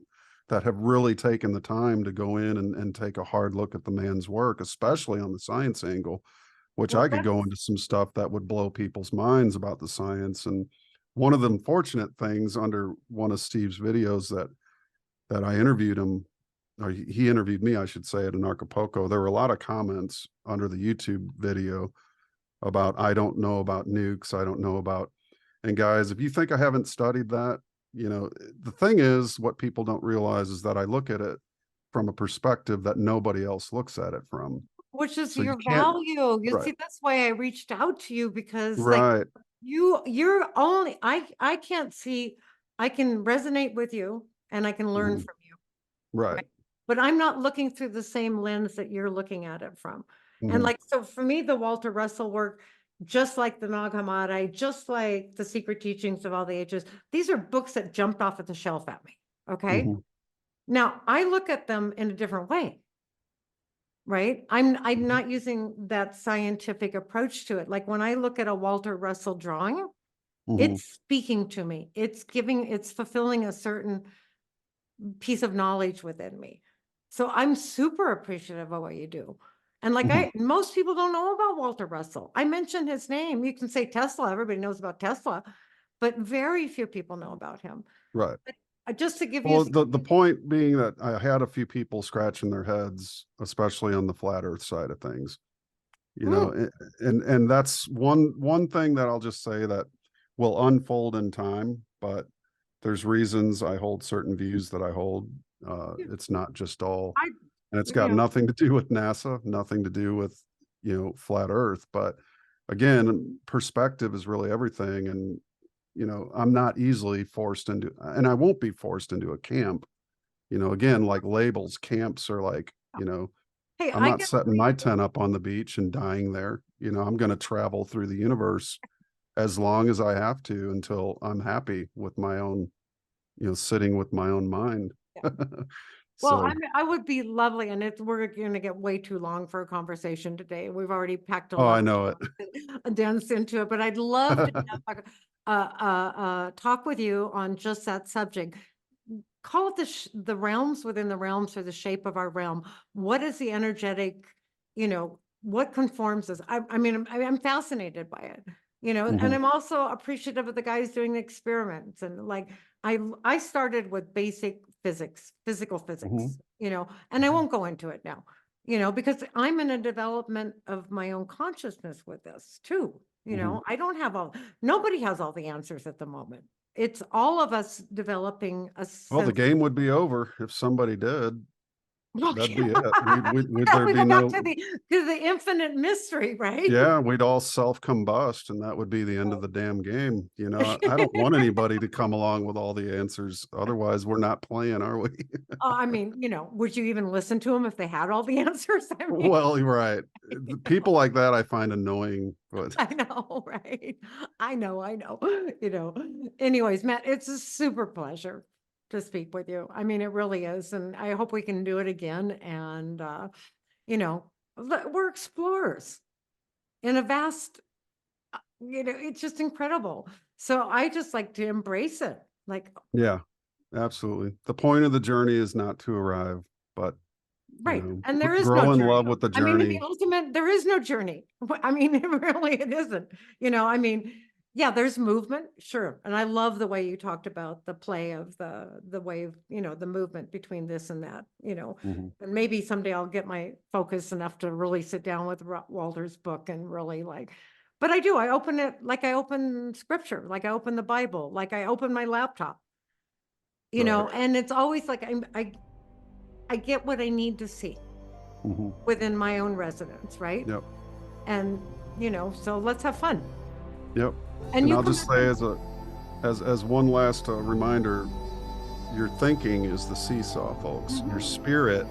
have really taken the time to go in and take a hard look at the man's work, especially on the science angle, which Well, I could go into some stuff that would blow people's minds about the science. And one of the unfortunate things under one of Steve's videos that I interviewed him, or he interviewed me, I should say, at an Acapulco, there were a lot of comments under the YouTube video about, I don't know about nukes, I don't know about. And guys, if you think I haven't studied that, the thing is, what people don't realize is that I look at it from a perspective that nobody else looks at it from. which is So you your can't. value. You Right. see, that's why I reached out to you because like Right. you're only I can't see, I can resonate with you and I can learn Mhm. from you, Right. right? But I'm not looking through the same lens that you're looking at it from. And Mhm. like, so for me, the Walter Russell work, just like the Nag Hammadi, just like the Secret Teachings of All the Ages, these are books that jumped off of the shelf at me. Okay. Mhm. Now I look at them in a different way, right? I'm Mhm. not using that scientific approach to it. Like when I look at a Walter Russell drawing, Mhm. it's speaking to me. It's fulfilling a certain piece of knowledge within me. So I'm super appreciative of what you do. And like Mhm. most people don't know about Walter Russell. I mentioned his name. You can say Tesla, everybody knows about Tesla, but very few people know about him. Right. But just to give you Well, some, the point being that I had a few people scratching their heads, especially on the flat Earth side of things. mm, And that's one thing that I'll just say that will unfold in time, but there's reasons I hold certain views that I hold. It's not just all, I, and it's you got know, nothing to do with NASA, nothing to do with flat Earth. But again, perspective is really everything. And I'm not easily forced into, and I won't be forced into a camp. Again, like labels, camps are like, hey, I'm I not get setting my tent up on the beach and dying there. I'm going to travel through the universe as long as I have to until I'm happy with my own, sitting with my own mind. Yeah. Well, So, I would be lovely, and we're going to get way too long for a conversation today. We've already packed a oh, I lot know it. of dense into it, but I'd love to talk with you on just that subject. Call it the realms within the realms, or the shape of our realm. What is the energetic, what conforms us? I mean, I'm fascinated by it, and Mhm, I'm also appreciative of the guys doing the experiments. And like, I started with basic physics, physical mhm, physics, and I mhm, won't go into it now, because I'm in a development of my own consciousness with this too. mhm. I don't have nobody has all the answers at the moment. It's all of us developing a Well, the sense. game would be over if somebody did. Well, That'd yeah. be it. Would there We be go back no? to the infinite mystery, right? Yeah, we'd all self-combust, and that would be the end of the damn game. I don't want anybody to come along with all the answers. Otherwise, we're not playing, are we? I mean, would you even listen to them if they had all the answers? I mean, Well, you're right. The people like that I find annoying, but I know, right? I know, I know. Anyways, Matt, it's a super pleasure to speak with you. I mean, it really is. And I hope we can do it again. And, we're explorers in a vast, it's just incredible. So I just like to embrace it. Like, yeah, absolutely. The point of the journey is not to arrive, but right. And there is no grow in journey. love with the I mean, in the journey. ultimate, there is no journey. I mean, it isn't. I mean, yeah, there's movement, sure. And I love the way you talked about the play of the wave, the movement between this and that, Mhm. and maybe someday I'll get my focus enough to really sit down with Walter's book and really but I do, I open it like I open scripture, like I open the Bible, like I open my laptop, Right. and it's always like I get what I need to see Mhm. within my own residence, right? Yep. And, so let's have fun. Yep. And And you I'll come just say as one last reminder, your thinking is the seesaw, folks. Your spirit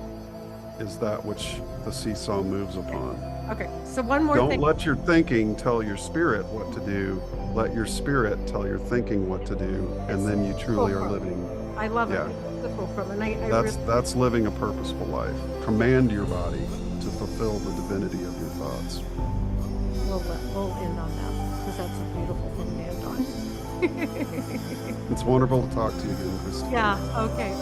is that which the seesaw moves upon. Okay, so one more Don't thing. let your thinking tell your spirit what to do. Let your spirit tell your thinking what to do, and then you truly are living. I love it. Yeah, It's the fulcrum, and I that's living a purposeful life. Command your body to fulfill the divinity of your thoughts. we'll end on that, because that's a beautiful thing to end on. It's wonderful to talk to you again, Christy. Yeah, okay.